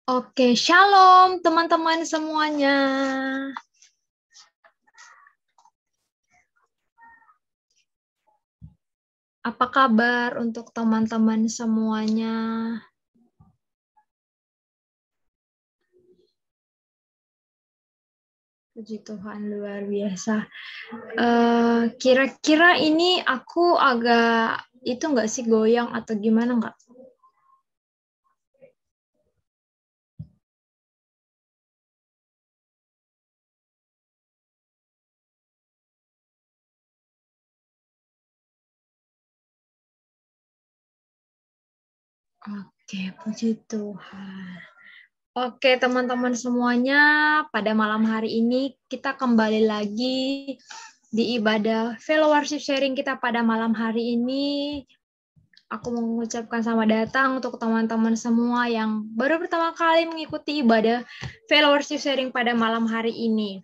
Oke, shalom teman-teman semuanya. Apa kabar untuk teman-teman semuanya? Puji Tuhan, luar biasa. Kira-kira ini aku agak itu nggak sih goyang atau gimana nggak? Oke, puji Tuhan. Oke, teman-teman semuanya, pada malam hari ini kita kembali lagi di ibadah Fellow Worship Sharing kita pada malam hari ini. Aku mengucapkan selamat datang untuk teman-teman semua yang baru pertama kali mengikuti ibadah Fellow Worship Sharing pada malam hari ini.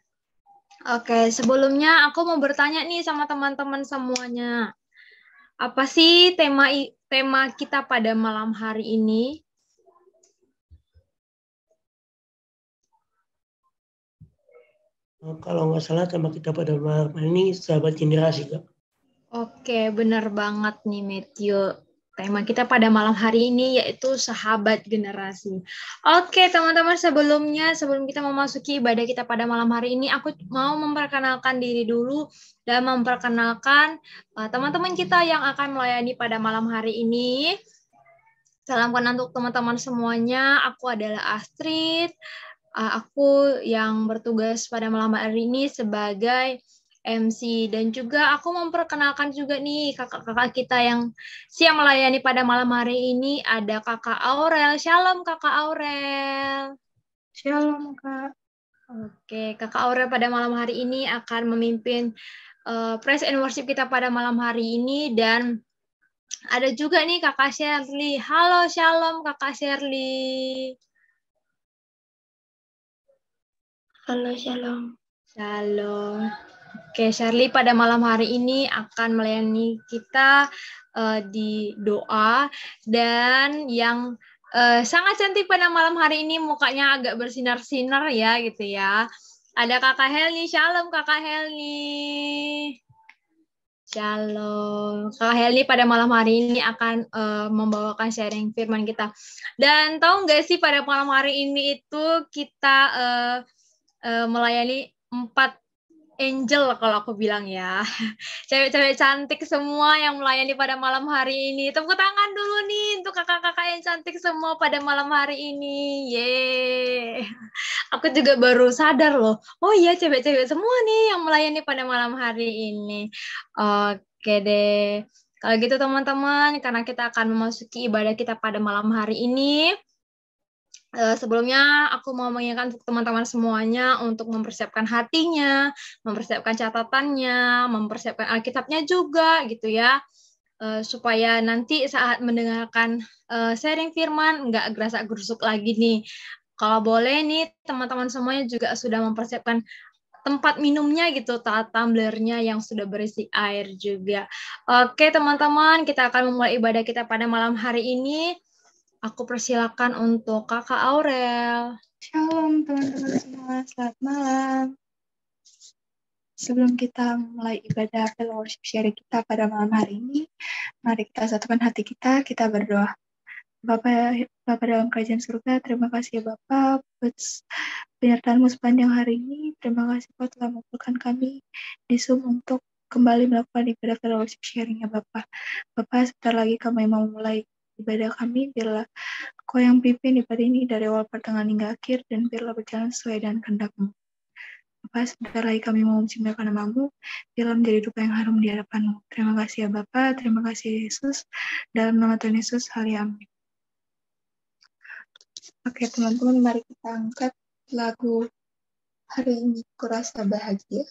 Oke, sebelumnya aku mau bertanya nih sama teman-teman semuanya. Apa sih tema kita pada malam hari ini? Kalau nggak salah tema kita pada malam ini sahabat generasi, Kak. Oke, benar banget nih Matthew. Tema kita pada malam hari ini yaitu sahabat generasi. Oke, teman-teman, sebelum kita memasuki ibadah kita pada malam hari ini, aku mau memperkenalkan diri dulu dan memperkenalkan teman-teman kita yang akan melayani pada malam hari ini. Salam kenal untuk teman-teman semuanya. Aku adalah Astrid. Aku yang bertugas pada malam hari ini sebagai MC, dan juga aku memperkenalkan juga nih kakak-kakak kita yang siap melayani pada malam hari ini. Ada Kakak Aurel. Shalom Kakak Aurel. Shalom Kak. Oke, Kakak Aurel pada malam hari ini akan memimpin praise and worship kita pada malam hari ini. Dan ada juga nih Kakak Shirley. Halo, shalom Kakak Shirley. Halo, shalom. Shalom. Oke, Shirley pada malam hari ini akan melayani kita di doa, dan yang sangat cantik pada malam hari ini, mukanya agak bersinar-sinar ya gitu ya. Ada Kakak Helni. Shalom Kakak Helni. Shalom. Kakak Helni pada malam hari ini akan membawakan sharing firman kita. Dan tahu nggak sih pada malam hari ini itu kita melayani 4 angel kalau aku bilang ya. Cewek-cewek cantik semua yang melayani pada malam hari ini. Tepuk tangan dulu nih untuk kakak-kakak yang cantik semua pada malam hari ini. Yeay. Aku juga baru sadar loh. Oh iya, cewek-cewek semua nih yang melayani pada malam hari ini. Oke deh. Kalau gitu teman-teman, karena kita akan memasuki ibadah kita pada malam hari ini, sebelumnya aku mau mengingatkan untuk teman-teman semuanya untuk mempersiapkan hatinya, mempersiapkan catatannya, mempersiapkan Alkitabnya juga gitu ya, supaya nanti saat mendengarkan sharing firman nggak gerasa-gerusuk lagi nih. Kalau boleh nih teman-teman semuanya juga sudah mempersiapkan tempat minumnya gitu, tumblernya yang sudah berisi air juga. Oke teman-teman, kita akan memulai ibadah kita pada malam hari ini. Aku persilakan untuk Kakak Aurel. Shalom teman-teman semua, selamat malam. Sebelum kita mulai ibadah fellowship sharing kita pada malam hari ini, mari kita satukan hati kita berdoa. Bapak dalam kerajaan surga, terima kasih ya Bapak buat penyertaan-Mu sepanjang hari ini. Terima kasih Bapak telah mengumpulkan kami di Zoom untuk kembali melakukan ibadah fellowship sharing ya Bapak. Bapak, sebentar lagi kami mau mulai ibadah kami, biarlah Kau yang pimpin ibadah ini dari awal pertengahan hingga akhir, dan biarlah berjalan sesuai dengan kehendak-Mu. Bapak, sebentar lagi kami mau memuliakan nama-Mu, biarlah menjadi duka yang harum di hadapan-Mu. Terima kasih ya Bapak, terima kasih Yesus, dalam nama Tuhan Yesus, amin. Oke teman-teman, mari kita angkat lagu Hari Ini Kurasa Bahagia.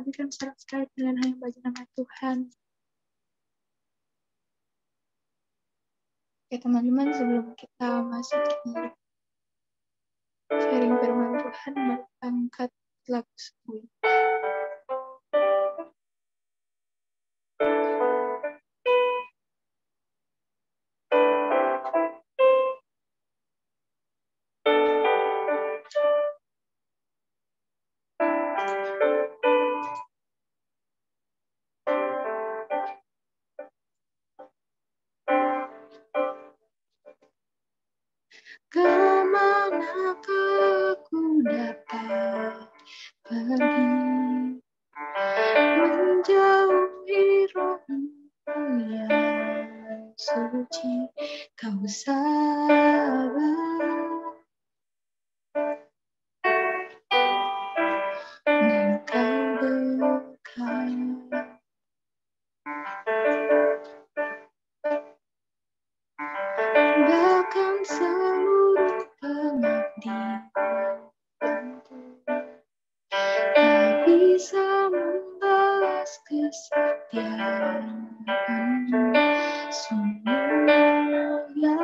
Berikan sekali dengan hanya baca nama Tuhan. Oke teman-teman, sebelum kita masuk ke sharing firman Tuhan, mari angkat lagu sebuah. Kemanakah aku dapat pergi, menjauhi roh-Mu yang suci, Kau sabar dan Kau dekat. Bahkan seluruh pengabdian tak bisa membalas kesetiaan-Mu sungguh mulia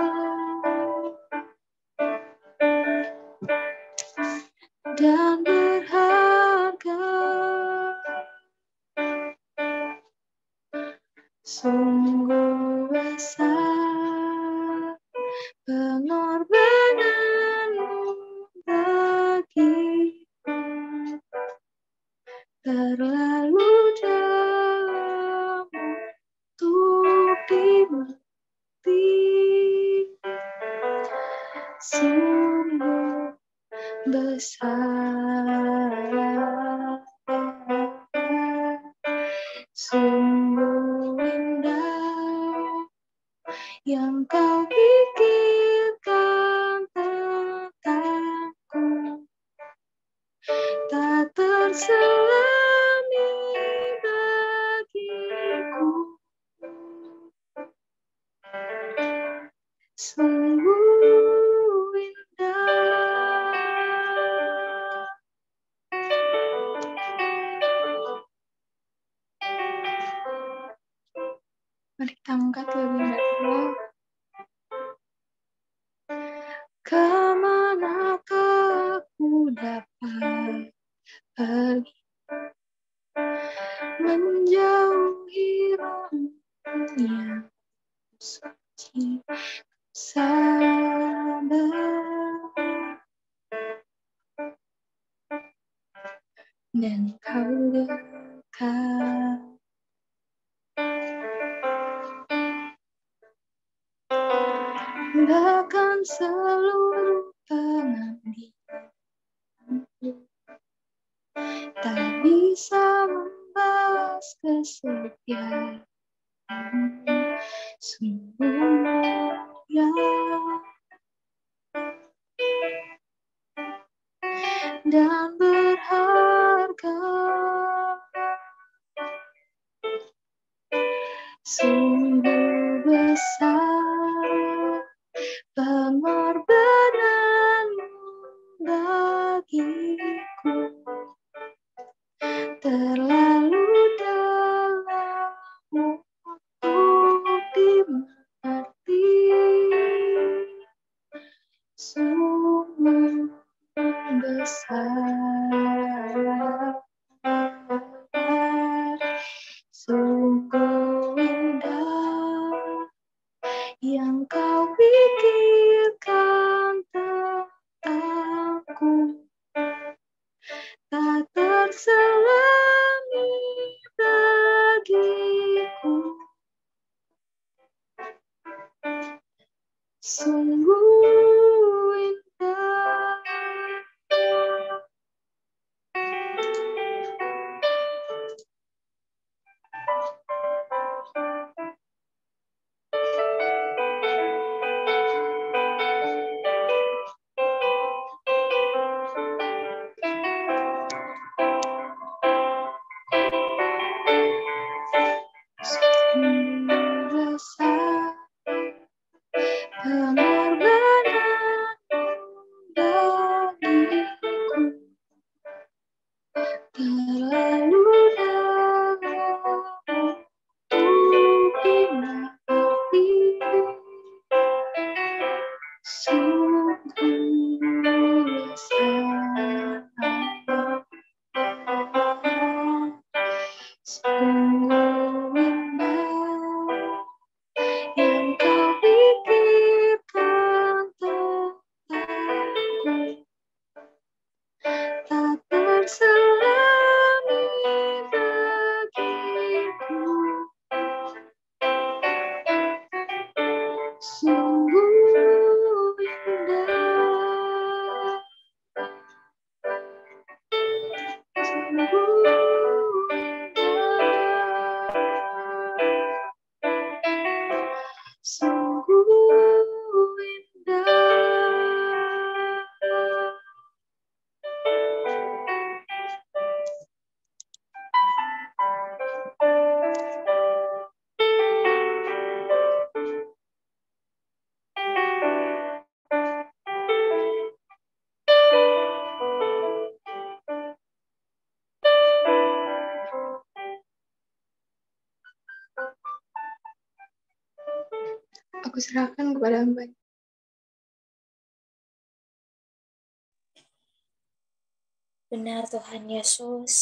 dan berharga, sungguh besar pengorbanan-Mu bagiku, terlalu jauh untuk dimengerti, sungguh besar, sungguh indah yang Kau pikirkan tentangku, tak terselami bagiku, sungguh indah. Mari kita angkat lagu yang kedua. dan Kau dekat. Bahkan seluruh pengabdianku tak bisa membalas kesetiaan. Sungguh mulia dan berharga, sungguh besar pengorbananmu bagiku, terlalu dalam untuk dimengerti, sungguh besar, sungguh indah yang Kau pikirkan tentangku, tak terselami bagiku, sungguh indah. Sungguh besar pengorbananmu bagiku, terlalu dalam untuk dimengerti, sungguh besar, sungguh indah yang Kau pikirkan tentangku, tak terselami bagiku, sungguh indah, sungguh indah, sungguh indah. Aku serahkan kepada Hamba. Benar Tuhan Yesus,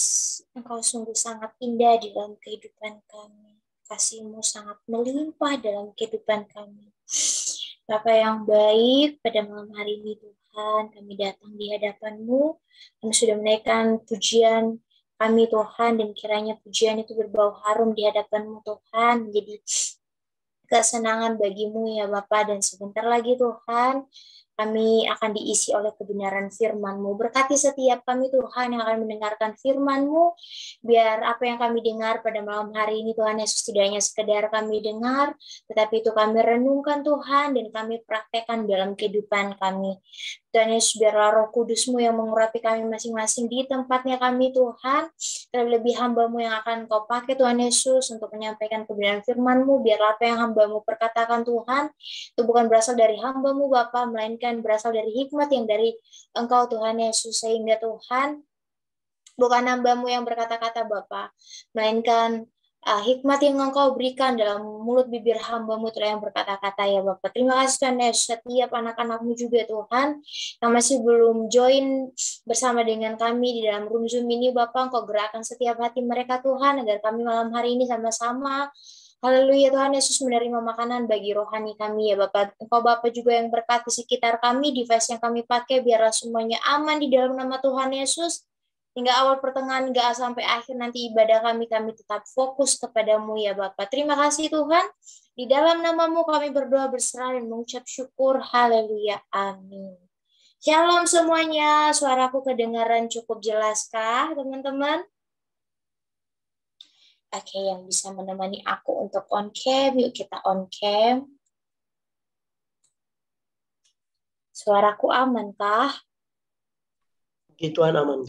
Engkau sungguh sangat indah di dalam kehidupan kami. Kasih-Mu sangat melimpah dalam kehidupan kami. Bapa yang baik, pada malam hari ini Tuhan, kami datang di hadapan-Mu. Kami sudah menaikkan pujian kami Tuhan, dan kiranya pujian itu berbau harum di hadapan-Mu Tuhan, menjadi kesenangan bagi-Mu ya Bapa. Dan sebentar lagi Tuhan, kami akan diisi oleh kebenaran firman-Mu. Berkati setiap kami Tuhan yang akan mendengarkan firman-Mu, biar apa yang kami dengar pada malam hari ini Tuhan Yesus tidak hanya sekedar kami dengar, tetapi itu kami renungkan Tuhan, dan kami praktekkan dalam kehidupan kami. Tuhan Yesus, biarlah Roh Kudus-Mu yang mengurapi kami masing-masing di tempatnya kami Tuhan, terlebih hamba-Mu yang akan Kau pakai Tuhan Yesus untuk menyampaikan kebenaran firman-Mu. Biarlah apa yang hamba-Mu perkatakan Tuhan, itu bukan berasal dari hamba-Mu Bapa, melainkan berasal dari hikmat yang dari Engkau Tuhan Yesus, sehingga Tuhan bukan hamba-Mu yang berkata-kata Bapa, melainkan hikmat yang Engkau berikan dalam mulut bibir hamba-Mu yang berkata-kata ya Bapak. Terima kasih Tuhan Yesus, setiap anak-anak-Mu juga Tuhan yang masih belum join bersama dengan kami di dalam room Zoom ini Bapak, Engkau gerakkan setiap hati mereka Tuhan, agar kami malam hari ini sama-sama haleluya Tuhan Yesus menerima makanan bagi rohani kami ya Bapak. Engkau Bapak juga yang berkati sekitar kami, device yang kami pakai, biarlah semuanya aman di dalam nama Tuhan Yesus. hingga awal pertengahan, hingga sampai akhir nanti ibadah kami tetap fokus kepadamu ya Bapak. Terima kasih Tuhan. Di dalam namamu kami berdoa, berserah dan mengucap syukur. Haleluya. Amin. Shalom semuanya. Suaraku kedengaran cukup jelaskah teman-teman? Oke, yang bisa menemani aku untuk on cam, yuk kita on cam. Suaraku amankah? Puji Tuhan aman.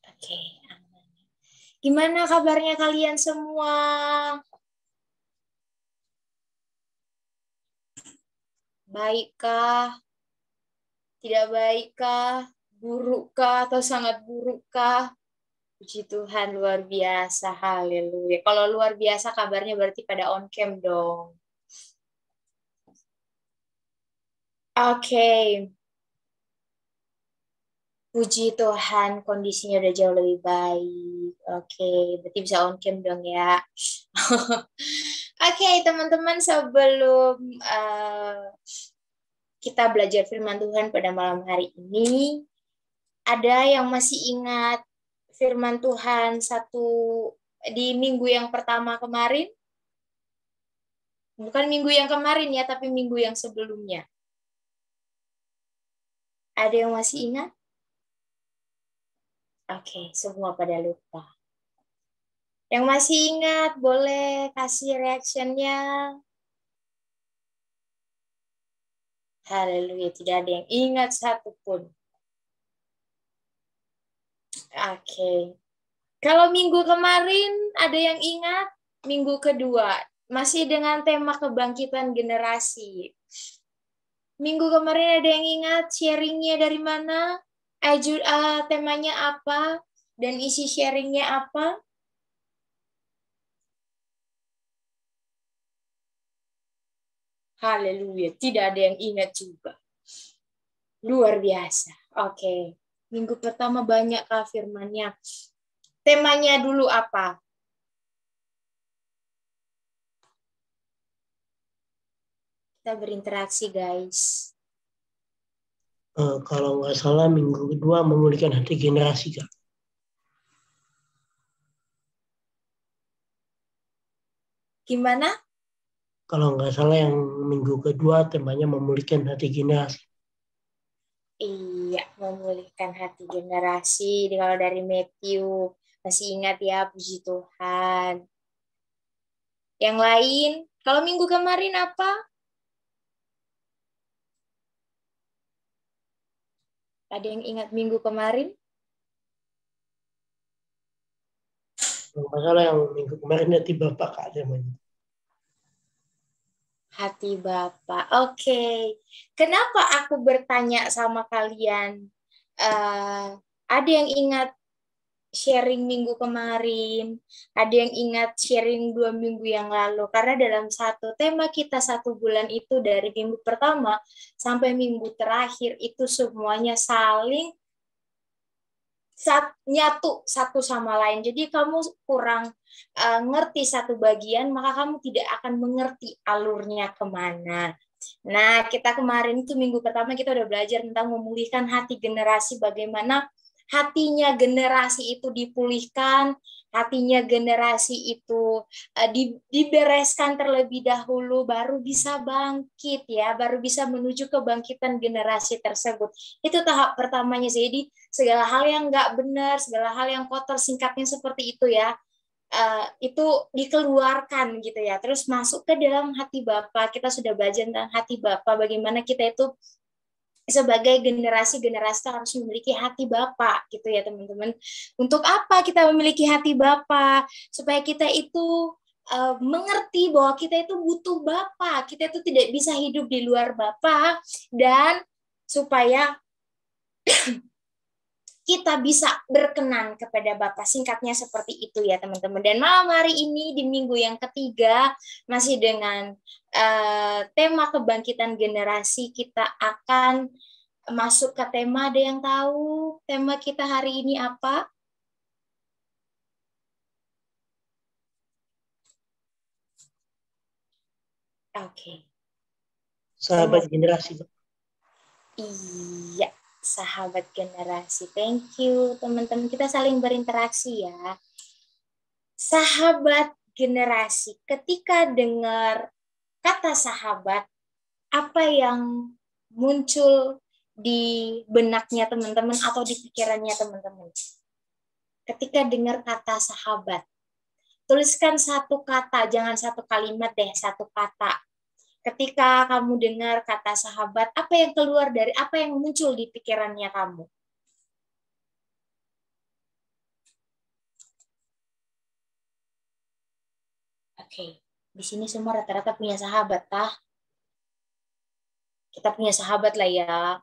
Oke, aman. Gimana kabarnya kalian semua? Baikkah? Tidak baikkah? Burukkah? Atau sangat burukkah? Puji Tuhan, luar biasa. Haleluya. Kalau luar biasa kabarnya berarti pada on cam dong. Oke. Puji Tuhan, kondisinya udah jauh lebih baik. Oke, berarti bisa on cam dong ya. Oke, teman-teman, sebelum kita belajar firman Tuhan pada malam hari ini, ada yang masih ingat firman Tuhan di minggu yang pertama kemarin? Bukan minggu yang kemarin ya, tapi minggu yang sebelumnya. Ada yang masih ingat? Oke, semua pada lupa. Yang masih ingat, boleh kasih reaction-nya. Haleluya, tidak ada yang ingat satupun. Oke. Kalau minggu kemarin, ada yang ingat? Minggu kedua, masih dengan tema kebangkitan generasi. Minggu kemarin ada yang ingat sharingnya dari mana? Temanya apa? Dan isi sharingnya apa? Haleluya, tidak ada yang ingat juga. Luar biasa. Oke, minggu pertama banyak firman-nya. Temanya dulu apa? Kita berinteraksi, guys. Kalau nggak salah minggu kedua memulihkan hati generasi, Kak. Gimana? Kalau nggak salah yang minggu kedua temanya memulihkan hati generasi. Iya, memulihkan hati generasi. Kalau dari Matthew, masih ingat ya, puji Tuhan. Yang lain, kalau minggu kemarin apa? Ada yang ingat minggu kemarin? Kalau nggak salah yang minggu kemarin hati Bapak, Kak, temanya. Hati Bapak. Oke. Kenapa aku bertanya sama kalian? Ada yang ingat sharing minggu kemarin? Ada yang ingat sharing 2 minggu yang lalu? Karena dalam satu tema kita 1 bulan itu dari minggu pertama sampai minggu terakhir itu semuanya saling nyatu satu sama lain. Jadi kamu kurang ngerti satu bagian, maka kamu tidak akan mengerti alurnya kemana. Nah, kita kemarin itu minggu pertama kita udah belajar tentang memulihkan hati generasi, bagaimana hatinya generasi itu dipulihkan, hatinya generasi itu dibereskan terlebih dahulu, baru bisa bangkit ya, baru bisa menuju kebangkitan generasi tersebut. Itu tahap pertamanya. Jadi segala hal yang nggak benar, segala hal yang kotor, singkatnya seperti itu ya, itu dikeluarkan gitu ya, terus masuk ke dalam hati Bapa. Kita sudah belajar tentang hati Bapa, bagaimana kita itu sebagai generasi-generasi harus memiliki hati Bapa gitu ya teman-teman. Untuk apa kita memiliki hati Bapa? Supaya kita itu mengerti bahwa kita itu butuh Bapa, kita itu tidak bisa hidup di luar Bapa, dan supaya kita bisa berkenan kepada Bapa. Singkatnya seperti itu ya teman-teman. Dan malam hari ini di minggu yang ketiga masih dengan tema kebangkitan generasi, kita akan masuk ke tema. Ada yang tahu tema kita hari ini apa? Oke. Sahabat generasi, Kak. Iya. sahabat generasi. Thank you, teman-teman. Kita saling berinteraksi ya. Sahabat generasi. Ketika dengar kata sahabat, apa yang muncul di benaknya teman-teman atau di pikirannya teman-teman? Ketika dengar kata sahabat, tuliskan satu kata, jangan satu kalimat deh, satu kata. Ketika kamu dengar kata sahabat, apa yang keluar dari, apa yang muncul di pikirannya kamu? Oke, di sini semua rata-rata punya sahabat, tah? Kita punya sahabat lah ya.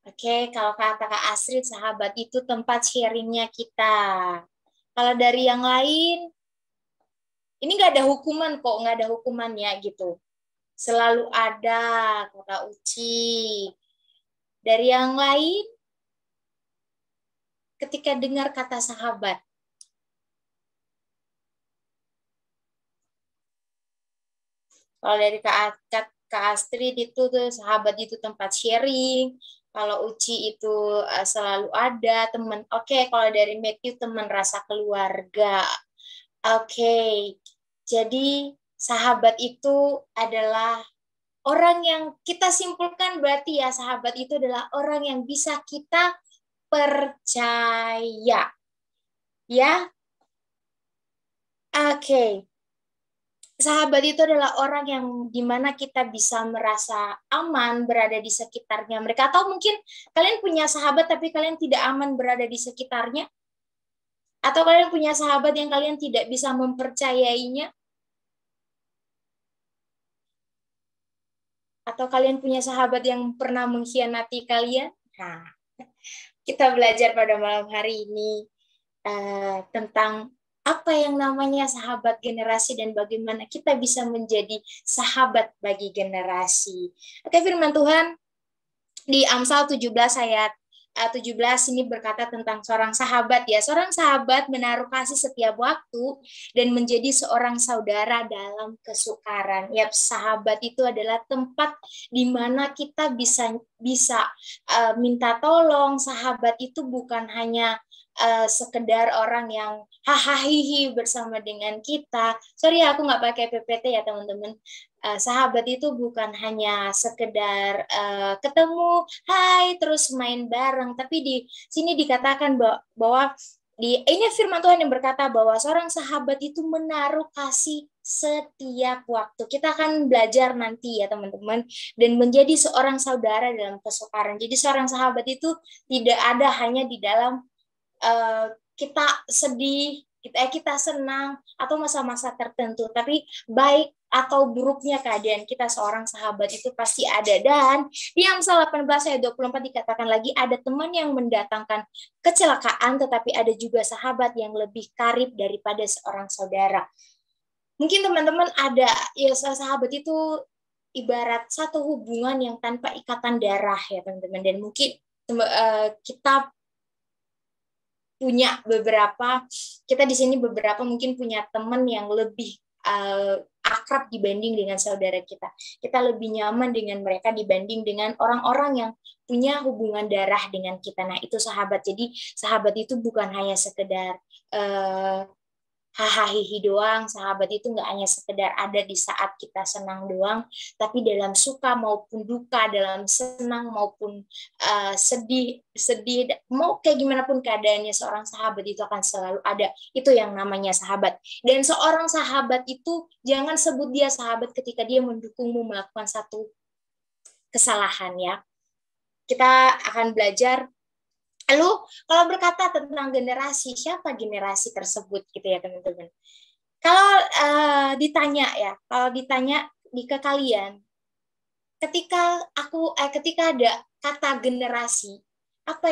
Oke, kalau kata Kak Astrid, sahabat itu tempat sharingnya kita. Kalau dari yang lain, ini nggak ada hukuman kok, nggak ada hukumannya gitu. Selalu ada, kata Uci. Dari yang lain, ketika dengar kata sahabat, kalau dari Kak Astrid itu tuh sahabat itu tempat sharing. Kalau Uci itu selalu ada teman. Oke, kalau dari Matthew teman rasa keluarga. Oke, jadi sahabat itu adalah orang yang kita simpulkan berarti ya sahabat itu adalah orang yang bisa kita percaya. Ya, oke. Sahabat itu adalah orang yang dimana kita bisa merasa aman berada di sekitarnya mereka. Atau mungkin kalian punya sahabat tapi kalian tidak aman berada di sekitarnya. Atau kalian punya sahabat yang kalian tidak bisa mempercayainya. Atau kalian punya sahabat yang pernah mengkhianati kalian. Nah, kita belajar pada malam hari ini tentang apa yang namanya sahabat generasi dan bagaimana kita bisa menjadi sahabat bagi generasi. Oke, firman Tuhan di Amsal 17 ayat 17 ini berkata tentang seorang sahabat ya. Seorang sahabat menaruh kasih setiap waktu dan menjadi seorang saudara dalam kesukaran. Ya, sahabat itu adalah tempat di mana kita bisa minta tolong. Sahabat itu bukan hanya sekedar orang yang hahaha bersama dengan kita. Sorry aku nggak pakai PPT ya teman-teman. Sahabat itu bukan hanya sekedar ketemu, hai terus main bareng, tapi di sini dikatakan bahwa ini firman Tuhan yang berkata bahwa seorang sahabat itu menaruh kasih setiap waktu. Kita akan belajar nanti ya teman-teman, dan menjadi seorang saudara dalam kesukaran. Jadi seorang sahabat itu tidak ada hanya di dalam kita sedih, kita senang, atau masa-masa tertentu. Tapi baik atau buruknya keadaan kita, seorang sahabat itu pasti ada. Dan di Amsal 18 ayat 24 dikatakan lagi, ada teman yang mendatangkan kecelakaan, tetapi ada juga sahabat yang lebih karib daripada seorang saudara. Mungkin teman-teman ada, ya sahabat itu ibarat satu hubungan yang tanpa ikatan darah ya teman-teman. Dan mungkin kita punya beberapa, kita di sini beberapa mungkin punya teman yang lebih akrab dibanding dengan saudara kita. Kita lebih nyaman dengan mereka dibanding dengan orang-orang yang punya hubungan darah dengan kita. Nah, itu sahabat. Jadi, sahabat itu bukan hanya sekedar hahaha doang. Sahabat itu nggak hanya sekedar ada di saat kita senang doang, tapi dalam suka maupun duka, dalam senang maupun sedih, mau kayak gimana pun keadaannya, seorang sahabat itu akan selalu ada. Itu yang namanya sahabat. Dan seorang sahabat itu jangan sebut dia sahabat ketika dia mendukungmu melakukan satu kesalahan ya. Kita akan belajar. Lalu kalau berkata tentang generasi, siapa generasi tersebut gitu ya teman-teman? Kalau ditanya ke kalian, ketika ada kata generasi, apa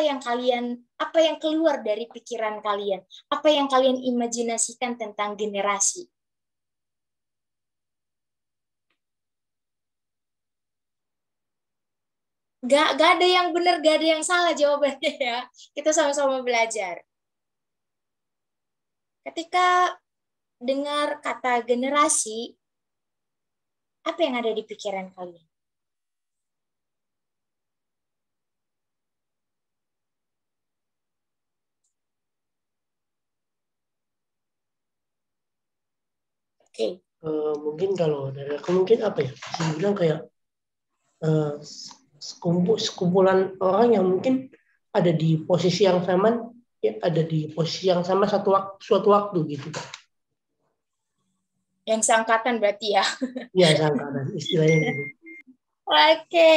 yang keluar dari pikiran kalian? Apa yang kalian imajinasikan tentang generasi? Gak ada yang benar, gak ada yang salah jawabannya ya. Kita sama-sama belajar. Ketika dengar kata generasi, apa yang ada di pikiran kalian? Oke. Mungkin kalau dari aku mungkin apa ya? Bisa dibilang kayak sekumpulan orang yang mungkin ada di posisi yang sama, ya, ada di posisi yang sama suatu waktu gitu. Yang seangkatan berarti ya. Ya, seangkatan istilahnya gitu. Oke.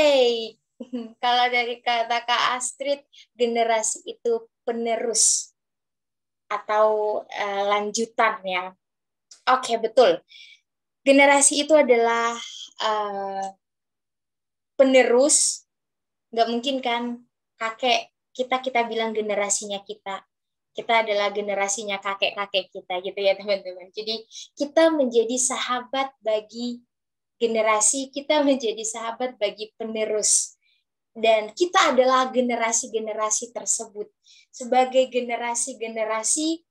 Kalau dari kata Kak Astrid, generasi itu penerus atau lanjutan ya. Oke, betul. Generasi itu adalah penerus. Nggak mungkin kan kakek kita bilang generasinya kita. Kita adalah generasinya kakek-kakek kita gitu ya teman-teman. Jadi kita menjadi sahabat bagi generasi, kita menjadi sahabat bagi penerus. Dan kita adalah generasi-generasi tersebut. Sebagai generasi-generasi,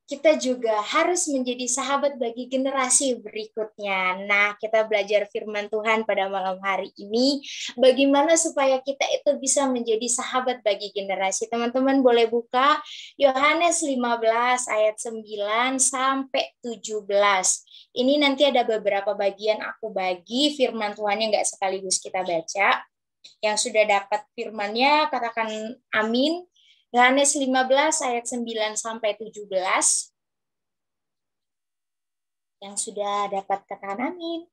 kita juga harus menjadi sahabat bagi generasi berikutnya. Nah, kita belajar firman Tuhan pada malam hari ini, bagaimana supaya kita itu bisa menjadi sahabat bagi generasi. Teman-teman boleh buka Yohanes 15 ayat 9 sampai 17. Ini nanti ada beberapa bagian aku bagi firman Tuhannya nggak sekaligus kita baca. Yang sudah dapat firman-Nya katakan amin. Yohanes 15 ayat 9 sampai 17. Yang sudah dapat katakan amin.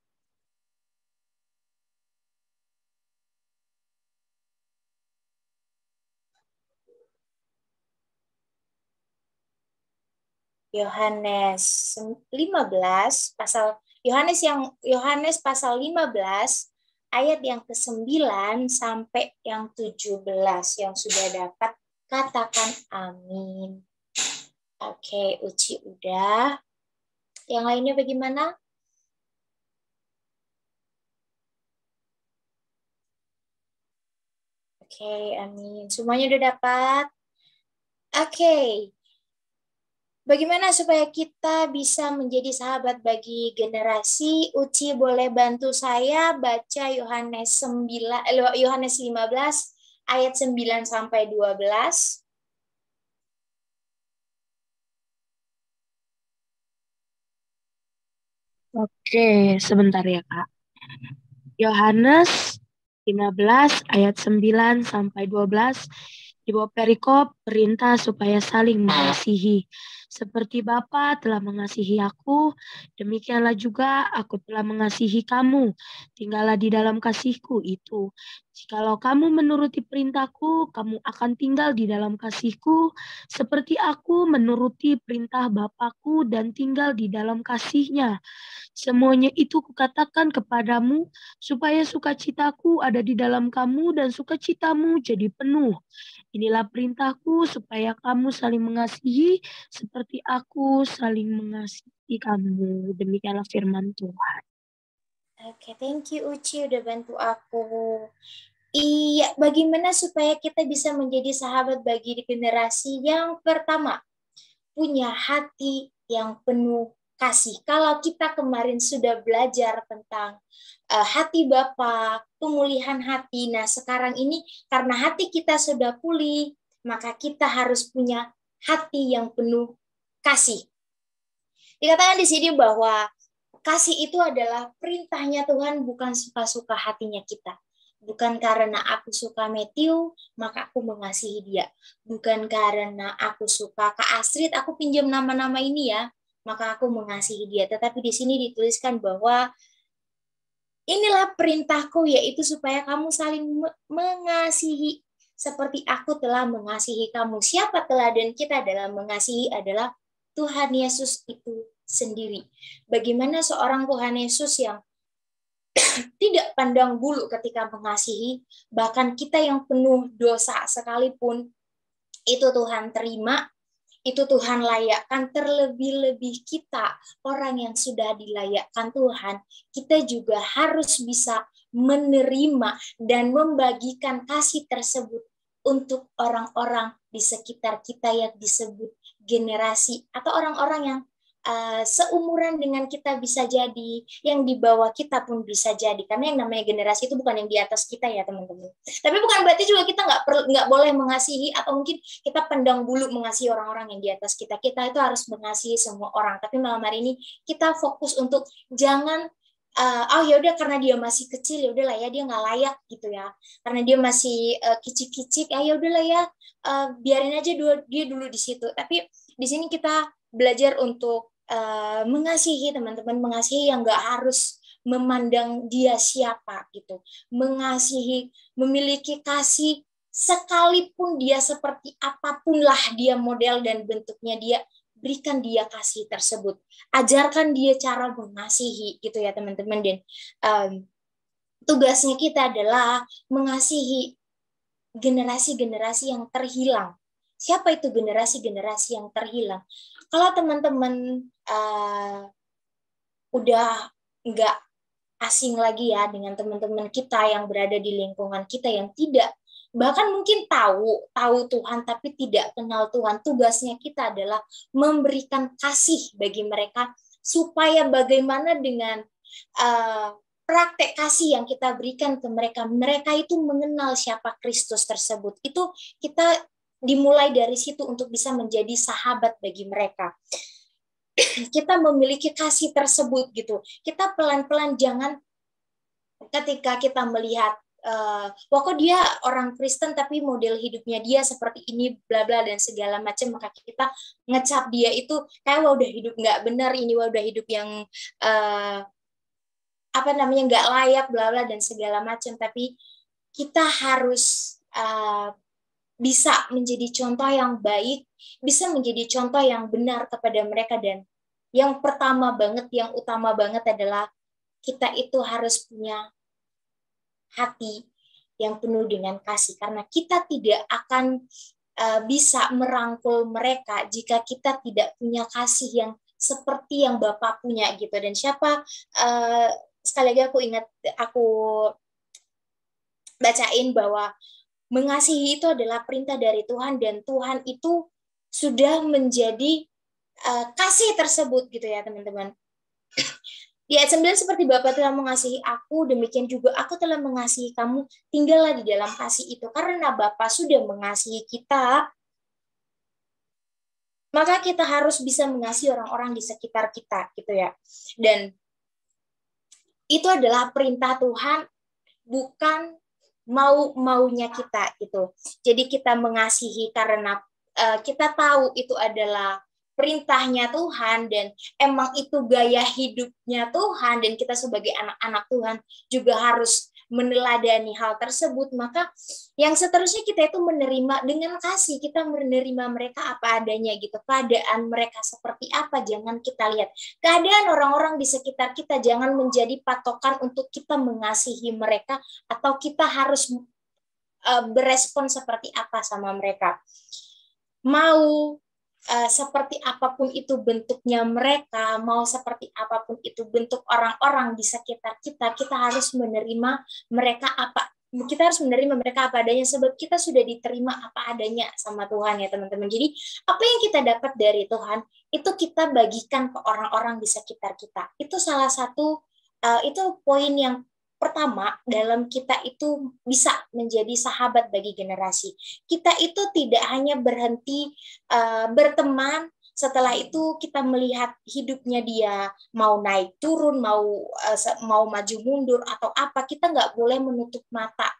Yohanes 15 pasal Yohanes pasal 15 ayat yang ke-9 sampai yang 17. Yang sudah dapat katakan amin. Oke, Uci udah. Yang lainnya bagaimana? Oke, amin. Semuanya udah dapat? Oke. Bagaimana supaya kita bisa menjadi sahabat bagi generasi? Uci boleh bantu saya baca Yohanes 15 ayat 9 sampai 12. Oke, sebentar ya, Kak. Yohanes 15 ayat 9 sampai 12 di bawah perikop perintah supaya saling mengasihi. Seperti Bapa telah mengasihi aku, demikianlah juga aku telah mengasihi kamu. Tinggallah di dalam kasihku itu. Jikalau kamu menuruti perintahku, kamu akan tinggal di dalam kasihku, seperti aku menuruti perintah Bapakku dan tinggal di dalam kasihnya. Semuanya itu kukatakan kepadamu, supaya sukacitaku ada di dalam kamu dan sukacitamu jadi penuh. Inilah perintahku supaya kamu saling mengasihi seperti aku saling mengasihi kamu. Demikianlah firman Tuhan. Oke, thank you Uci udah bantu aku. Iya, bagaimana supaya kita bisa menjadi sahabat bagi generasi? Yang pertama, punya hati yang penuh kasih. Kalau kita kemarin sudah belajar tentang hati Bapa, pemulihan hati. Nah, sekarang ini karena hati kita sudah pulih, maka kita harus punya hati yang penuh kasih. Dikatakan di sini bahwa kasih itu adalah perintahnya Tuhan, bukan suka-suka hatinya kita. Bukan karena aku suka Matthew, maka aku mengasihi dia. Bukan karena aku suka Kak Astrid, aku pinjam nama-nama ini ya, maka aku mengasihi dia. Tetapi di sini dituliskan bahwa inilah perintahku, yaitu supaya kamu saling mengasihi seperti aku telah mengasihi kamu. Siapa teladan kita dalam mengasihi adalah Tuhan Yesus itu sendiri. Bagaimana seorang Tuhan Yesus yang tidak pandang bulu ketika mengasihi, bahkan kita yang penuh dosa sekalipun, itu Tuhan terima, itu Tuhan layakkan. Terlebih-lebih kita, orang yang sudah dilayakkan Tuhan, kita juga harus bisa menerima dan membagikan kasih tersebut untuk orang-orang di sekitar kita yang disebut generasi, atau orang-orang yang seumuran dengan kita bisa jadi, yang di bawah kita pun bisa jadi, karena yang namanya generasi itu bukan yang di atas kita ya teman-teman. Tapi bukan berarti juga kita nggak boleh mengasihi atau mungkin kita pandang bulu mengasihi orang-orang yang di atas kita. Kita itu harus mengasihi semua orang. Tapi malam hari ini kita fokus untuk jangan oh ya udah karena dia masih kecil ya udahlah ya dia nggak layak gitu ya, karena dia masih kicik-kicik ya udahlah ya biarin aja dia dulu di situ. Tapi di sini kita belajar untuk mengasihi teman-teman, mengasihi yang nggak harus memandang dia siapa gitu, mengasihi, memiliki kasih sekalipun dia seperti apapun lah dia model dan bentuknya, dia berikan dia kasih tersebut, ajarkan dia cara mengasihi gitu ya teman-teman. Dan tugasnya kita adalah mengasihi generasi-generasi yang terhilang. Siapa itu generasi-generasi yang terhilang? Kalau teman-teman udah nggak asing lagi ya dengan teman-teman kita yang berada di lingkungan kita yang tidak, bahkan mungkin tahu Tuhan tapi tidak kenal Tuhan, tugasnya kita adalah memberikan kasih bagi mereka supaya bagaimana dengan praktek kasih yang kita berikan ke mereka itu mengenal siapa Kristus tersebut. Itu kita dimulai dari situ untuk bisa menjadi sahabat bagi mereka. Kita memiliki kasih tersebut gitu. Kita pelan-pelan, jangan ketika kita melihat wah kok dia orang Kristen tapi model hidupnya dia seperti ini bla bla dan segala macam, maka kita ngecap dia itu kayak wah udah hidup nggak benar ini, wah udah hidup yang nggak layak bla bla dan segala macam. Tapi kita harus bisa menjadi contoh yang baik, bisa menjadi contoh yang benar kepada mereka. Dan yang pertama banget, yang utama banget adalah kita itu harus punya hati yang penuh dengan kasih, karena kita tidak akan bisa merangkul mereka jika kita tidak punya kasih yang seperti yang Bapak punya gitu. Dan siapa sekali lagi aku bacain bahwa mengasihi itu adalah perintah dari Tuhan, dan Tuhan itu sudah menjadi kasih tersebut gitu ya teman-teman. Di ayat 9, seperti Bapa telah mengasihi aku, demikian juga aku telah mengasihi kamu, tinggallah di dalam kasih itu. Karena Bapa sudah mengasihi kita, maka kita harus bisa mengasihi orang-orang di sekitar kita gitu ya. Dan itu adalah perintah Tuhan, bukan mau-maunya kita gitu. Jadi kita mengasihi karena kita tahu itu adalah perintahnya Tuhan, dan emang itu gaya hidupnya Tuhan, dan kita sebagai anak-anak Tuhan juga harus meneladani hal tersebut. Maka yang seterusnya kita itu menerima dengan kasih, kita menerima mereka apa adanya gitu. Keadaan mereka seperti apa jangan kita lihat, keadaan orang-orang di sekitar kita jangan menjadi patokan untuk kita mengasihi mereka atau kita harus berespon seperti apa sama mereka. Mau seperti apapun itu bentuknya mereka, mau seperti apapun itu bentuk orang-orang di sekitar kita, kita harus menerima mereka apa adanya, sebab kita sudah diterima apa adanya sama Tuhan ya teman-teman. Jadi apa yang kita dapat dari Tuhan itu kita bagikan ke orang-orang di sekitar kita. Itu salah satu itu poin yang pertama dalam kita itu bisa menjadi sahabat bagi generasi. Kita itu tidak hanya berhenti berteman, setelah itu kita melihat hidupnya dia mau naik turun, mau maju mundur atau apa, kita nggak boleh menutup mata.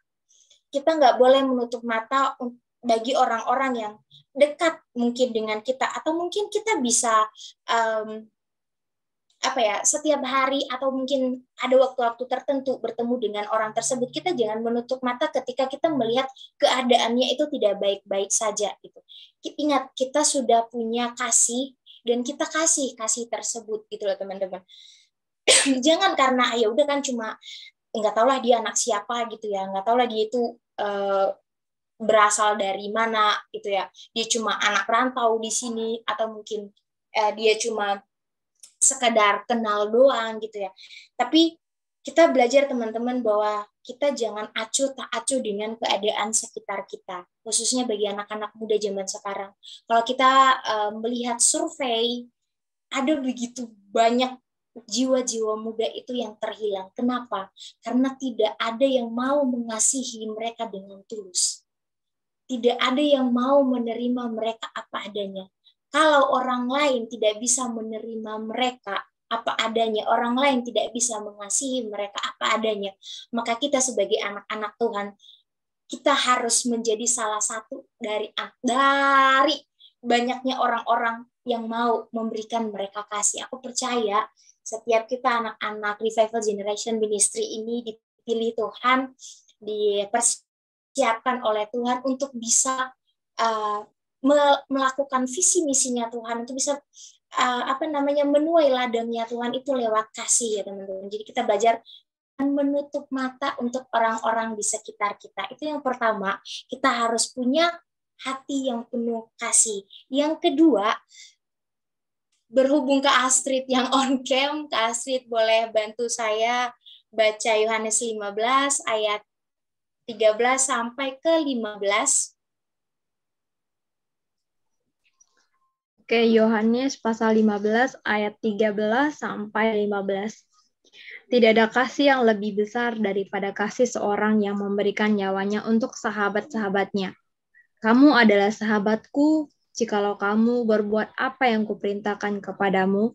Kita nggak boleh menutup mata bagi orang-orang yang dekat mungkin dengan kita, atau mungkin kita bisa setiap hari atau mungkin ada waktu-waktu tertentu bertemu dengan orang tersebut. Kita jangan menutup mata ketika kita melihat keadaannya itu tidak baik-baik saja gitu. Ingat, kita sudah punya kasih dan kita kasih tersebut gitu loh teman-teman. Jangan karena ya udah kan cuma nggak tahu lah dia anak siapa gitu ya, nggak tahu lah dia itu berasal dari mana gitu ya, dia cuma anak rantau di sini, atau mungkin dia cuma sekedar kenal doang gitu ya. Tapi kita belajar teman-teman bahwa kita jangan acuh tak acuh dengan keadaan sekitar kita, khususnya bagi anak-anak muda zaman sekarang. Kalau kita melihat survei ada begitu banyak jiwa-jiwa muda itu yang terhilang. Kenapa? Karena tidak ada yang mau mengasihi mereka dengan tulus. Tidak ada yang mau menerima mereka apa adanya. Kalau orang lain tidak bisa menerima mereka apa adanya, orang lain tidak bisa mengasihi mereka apa adanya, maka kita sebagai anak-anak Tuhan, kita harus menjadi salah satu dari banyaknya orang-orang yang mau memberikan mereka kasih. Aku percaya setiap kita anak-anak Revival Generation Ministry ini dipilih Tuhan, dipersiapkan oleh Tuhan untuk bisa melakukan visi misinya Tuhan, untuk bisa menuai ladangnya Tuhan itu lewat kasih ya teman-teman. Jadi kita belajar menutup mata untuk orang-orang di sekitar kita. Itu yang pertama, kita harus punya hati yang penuh kasih. Yang kedua, berhubung ke Astrid yang on cam, Kak Astrid boleh bantu saya baca Yohanes 15 ayat 13 sampai ke 15. Oke, Yohanes pasal 15 ayat 13 sampai 15. Tidak ada kasih yang lebih besar daripada kasih seorang yang memberikan nyawanya untuk sahabat-sahabatnya. Kamu adalah sahabatku, jikalau kamu berbuat apa yang kuperintahkan kepadamu.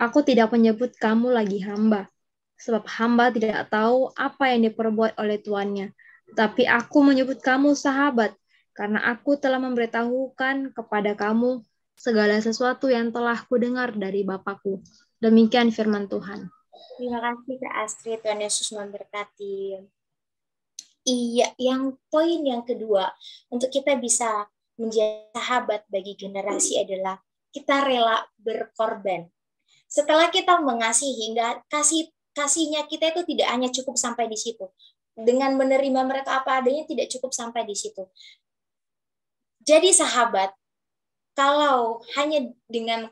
Aku tidak menyebut kamu lagi hamba, sebab hamba tidak tahu apa yang diperbuat oleh tuannya. Tapi aku menyebut kamu sahabat, karena aku telah memberitahukan kepada kamu segala sesuatu yang telah kudengar dari Bapakku. Demikian firman Tuhan. Terima kasih Kak Astrid, Tuhan Yesus memberkati. Iya, yang poin yang kedua, untuk kita bisa menjadi sahabat bagi generasi adalah kita rela berkorban. Setelah kita mengasihi, kasihnya kita itu tidak hanya cukup sampai di situ. Dengan menerima mereka apa adanya tidak cukup sampai di situ. Jadi sahabat, kalau hanya dengan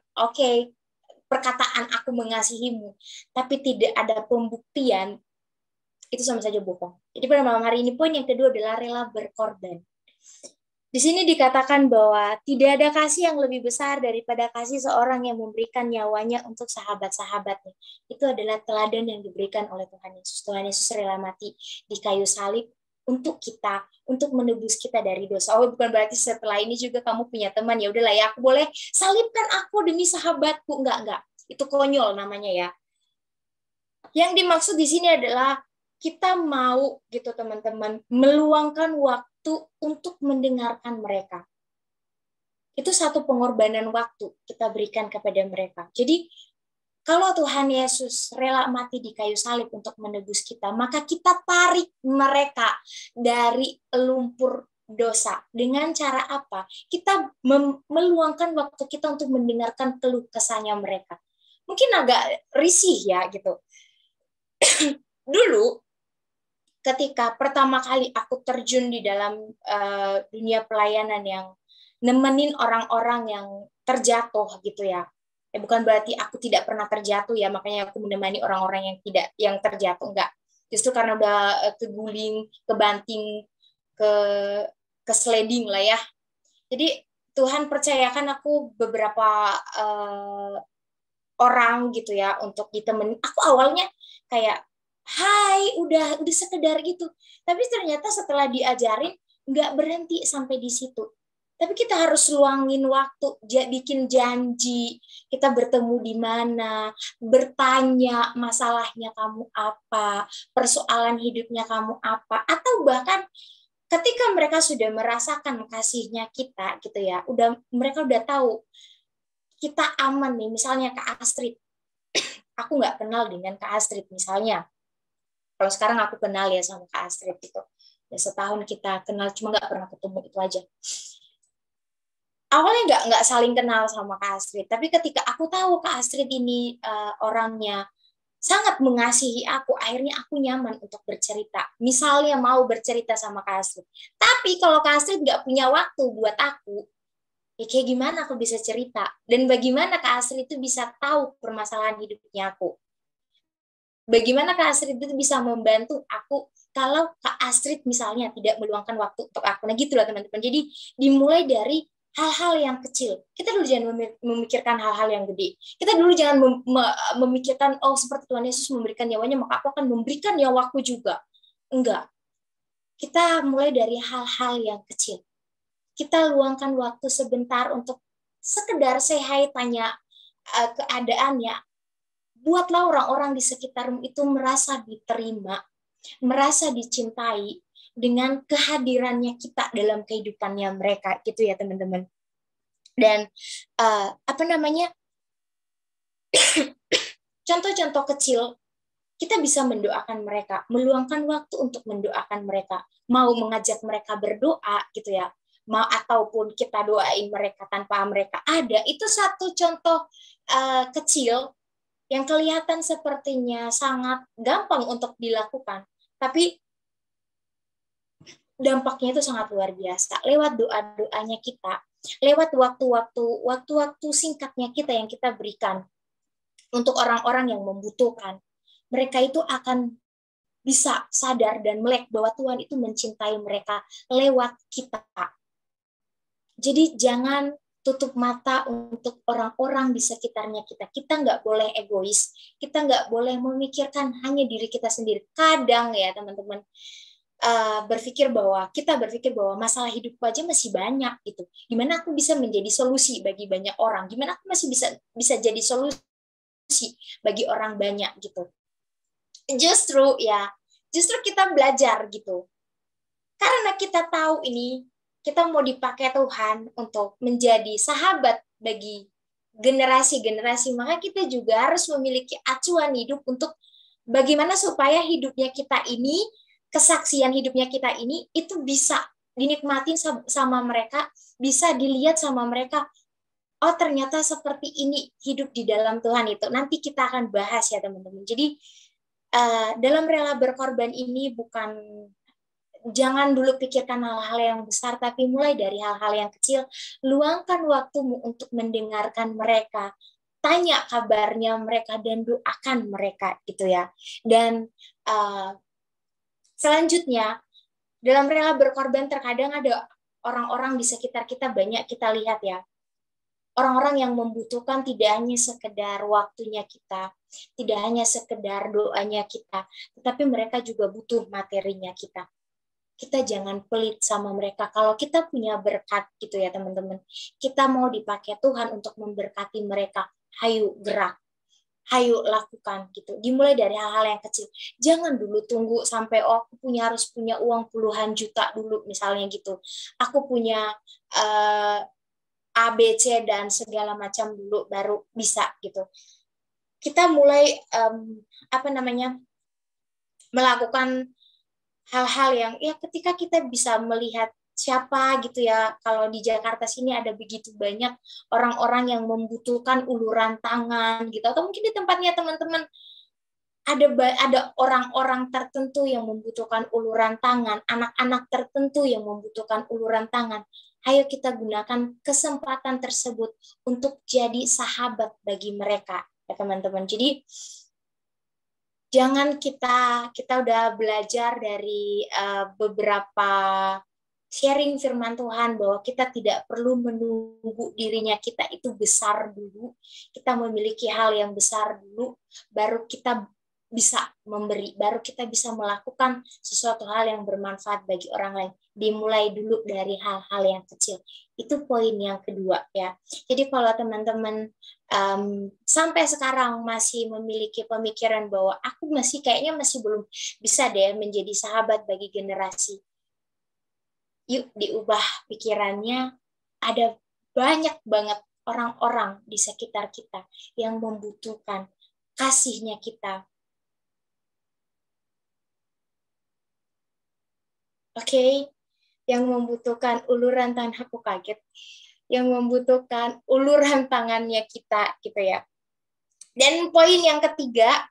perkataan aku mengasihimu, tapi tidak ada pembuktian, itu sama saja bohong. Jadi pada malam hari ini poin yang kedua adalah rela berkorban. Di sini dikatakan bahwa tidak ada kasih yang lebih besar daripada kasih seorang yang memberikan nyawanya untuk sahabat-sahabatnya. Itu adalah teladan yang diberikan oleh Tuhan Yesus. Tuhan Yesus rela mati di kayu salib untuk kita, untuk menebus kita dari dosa. Oh, bukan berarti setelah ini juga kamu punya teman, ya udahlah ya, aku boleh salibkan aku demi sahabatku. Enggak. Itu konyol namanya ya. Yang dimaksud di sini adalah kita mau gitu teman-teman meluangkan waktu untuk mendengarkan mereka. Itu satu pengorbanan waktu kita berikan kepada mereka. Jadi kalau Tuhan Yesus rela mati di kayu salib untuk menebus kita, maka kita tarik mereka dari lumpur dosa. Dengan cara apa? Kita meluangkan waktu kita untuk mendengarkan keluh kesahnya mereka. Mungkin agak risih ya gitu. Dulu ketika pertama kali aku terjun di dalam dunia pelayanan yang nemenin orang-orang yang terjatuh gitu ya. Bukan berarti aku tidak pernah terjatuh ya, makanya aku menemani orang-orang yang terjatuh, enggak. Justru karena udah keguling, kebanting, ke sliding lah ya. Jadi Tuhan percayakan aku beberapa orang gitu ya untuk ditemenin. Aku awalnya kayak hai, udah sekedar gitu. Tapi ternyata setelah diajarin, nggak berhenti sampai di situ. Tapi kita harus luangin waktu, bikin janji, kita bertemu di mana, bertanya masalahnya kamu apa, persoalan hidupnya kamu apa, atau bahkan ketika mereka sudah merasakan kasihnya kita, gitu ya, mereka udah tahu kita aman nih. Misalnya Kak Astrid, aku nggak kenal dengan Kak Astrid misalnya. Kalau sekarang aku kenal ya sama Kak Astrid gitu. Ya setahun kita kenal, cuma nggak pernah ketemu, itu aja. Awalnya nggak saling kenal sama Kak Astrid, tapi ketika aku tahu Kak Astrid ini orangnya sangat mengasihi aku, akhirnya aku nyaman untuk bercerita. Misalnya mau bercerita sama Kak Astrid. Tapi kalau Kak Astrid nggak punya waktu buat aku, ya kayak gimana aku bisa cerita? Dan bagaimana Kak Astrid itu bisa tahu permasalahan hidupnya aku? Bagaimana Kak Astrid itu bisa membantu aku kalau Kak Astrid misalnya tidak meluangkan waktu untuk aku? Nah gitulah teman-teman. Jadi dimulai dari hal-hal yang kecil. Kita dulu jangan memikirkan hal-hal yang gede. Kita dulu jangan memikirkan, oh seperti Tuhan Yesus memberikan nyawanya, maka aku akan memberikan nyawaku juga. Enggak. Kita mulai dari hal-hal yang kecil. Kita luangkan waktu sebentar untuk sekedar say hi, tanya keadaannya. Buatlah orang-orang di sekitarmu itu merasa diterima, merasa dicintai, dengan kehadirannya kita dalam kehidupannya mereka, gitu ya teman-teman. Dan contoh-contoh kecil, kita bisa mendoakan mereka, meluangkan waktu untuk mendoakan mereka, mau mengajak mereka berdoa, gitu ya, mau ataupun kita doain mereka tanpa mereka ada, itu satu contoh kecil yang kelihatan sepertinya sangat gampang untuk dilakukan, tapi dampaknya itu sangat luar biasa. Lewat doa-doanya kita, lewat waktu-waktu singkatnya kita yang kita berikan untuk orang-orang yang membutuhkan, mereka itu akan bisa sadar dan melek bahwa Tuhan itu mencintai mereka lewat kita. Jadi jangan tutup mata untuk orang-orang di sekitarnya kita. Kita nggak boleh egois, kita nggak boleh memikirkan hanya diri kita sendiri. Kadang ya teman-teman, berpikir bahwa masalah hidupku aja masih banyak gitu. Gimana aku bisa menjadi solusi bagi banyak orang? Gimana aku masih bisa jadi solusi bagi orang banyak gitu? Justru kita belajar gitu. Karena kita tahu ini kita mau dipakai Tuhan untuk menjadi sahabat bagi generasi-generasi, maka kita juga harus memiliki acuan hidup untuk bagaimana supaya hidupnya kita ini, kesaksian hidupnya kita ini itu bisa dinikmatin sama mereka, bisa dilihat sama mereka. Oh ternyata seperti ini hidup di dalam Tuhan itu. Nanti kita akan bahas ya teman-teman. Jadi dalam rela berkorban ini jangan dulu pikirkan hal-hal yang besar, tapi mulai dari hal-hal yang kecil. Luangkan waktumu untuk mendengarkan mereka, tanya kabarnya mereka dan doakan mereka gitu ya. Dan selanjutnya, dalam rela berkorban terkadang ada orang-orang di sekitar kita, banyak kita lihat ya. Orang-orang yang membutuhkan tidak hanya sekedar waktunya kita, tidak hanya sekedar doanya kita, tetapi mereka juga butuh materinya kita. Kita jangan pelit sama mereka. Kalau kita punya berkat gitu ya teman-teman, kita mau dipakai Tuhan untuk memberkati mereka, hayu gerak. Hayu lakukan gitu. Dimulai dari hal-hal yang kecil. Jangan dulu tunggu sampai aku harus punya uang puluhan juta dulu misalnya gitu. Aku punya ABC dan segala macam dulu baru bisa gitu. Kita mulai melakukan hal-hal yang ya ketika kita bisa melihat siapa gitu ya, kalau di Jakarta sini ada begitu banyak orang-orang yang membutuhkan uluran tangan gitu, atau mungkin di tempatnya teman-teman ada orang-orang tertentu yang membutuhkan uluran tangan, anak-anak tertentu yang membutuhkan uluran tangan. Ayo kita gunakan kesempatan tersebut untuk jadi sahabat bagi mereka ya teman-teman. Jadi jangan kita udah belajar dari beberapa sharing firman Tuhan bahwa kita tidak perlu menunggu dirinya kita itu besar dulu, kita memiliki hal yang besar dulu, baru kita bisa memberi, baru kita bisa melakukan sesuatu hal yang bermanfaat bagi orang lain. Dimulai dulu dari hal-hal yang kecil. Itu poin yang kedua ya. Jadi kalau teman-teman sampai sekarang masih memiliki pemikiran bahwa aku kayaknya masih belum bisa deh menjadi sahabat bagi generasi, yuk diubah pikirannya. Ada banyak banget orang-orang di sekitar kita yang membutuhkan kasihnya kita. Oke, yang membutuhkan uluran tangan, aku kaget. Yang membutuhkan uluran tangannya kita gitu ya. Dan poin yang ketiga,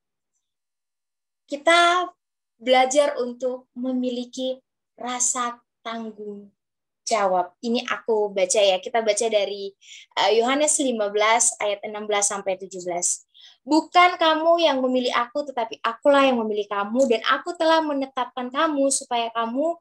kita belajar untuk memiliki rasa tanggung jawab. Ini aku baca ya. Kita baca dari Yohanes 15 ayat 16 sampai 17. Bukan kamu yang memilih aku, tetapi akulah yang memilih kamu, dan aku telah menetapkan kamu supaya kamu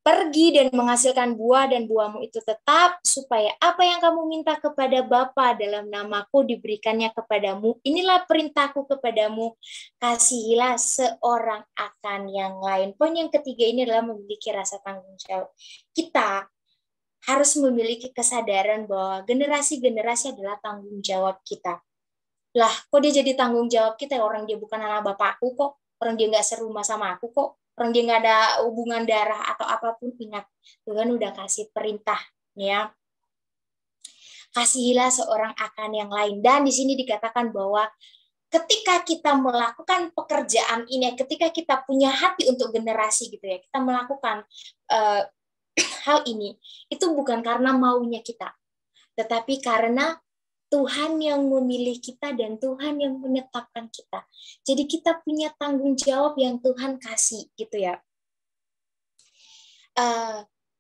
Pergi dan menghasilkan buah, dan buahmu itu tetap, supaya apa yang kamu minta kepada Bapa dalam namaku diberikannya kepadamu. Inilah perintahku kepadamu, kasihilah seorang akan yang lain. Poin yang ketiga ini adalah memiliki rasa tanggung jawab. Kita harus memiliki kesadaran bahwa generasi-generasi adalah tanggung jawab kita. Lah, kok dia jadi tanggung jawab kita? Orang dia bukan anak bapakku kok. Orang dia nggak serumah sama aku kok. Orang dia nggak ada hubungan darah atau apapun. Ingat, Tuhan udah kasih perintah, ya. Kasihilah seorang akan yang lain. Dan di sini dikatakan bahwa ketika kita melakukan pekerjaan ini, ketika kita punya hati untuk generasi gitu ya, kita melakukan hal ini, itu bukan karena maunya kita, tetapi karena Tuhan yang memilih kita dan Tuhan yang menetapkan kita. Jadi kita punya tanggung jawab yang Tuhan kasih gitu ya.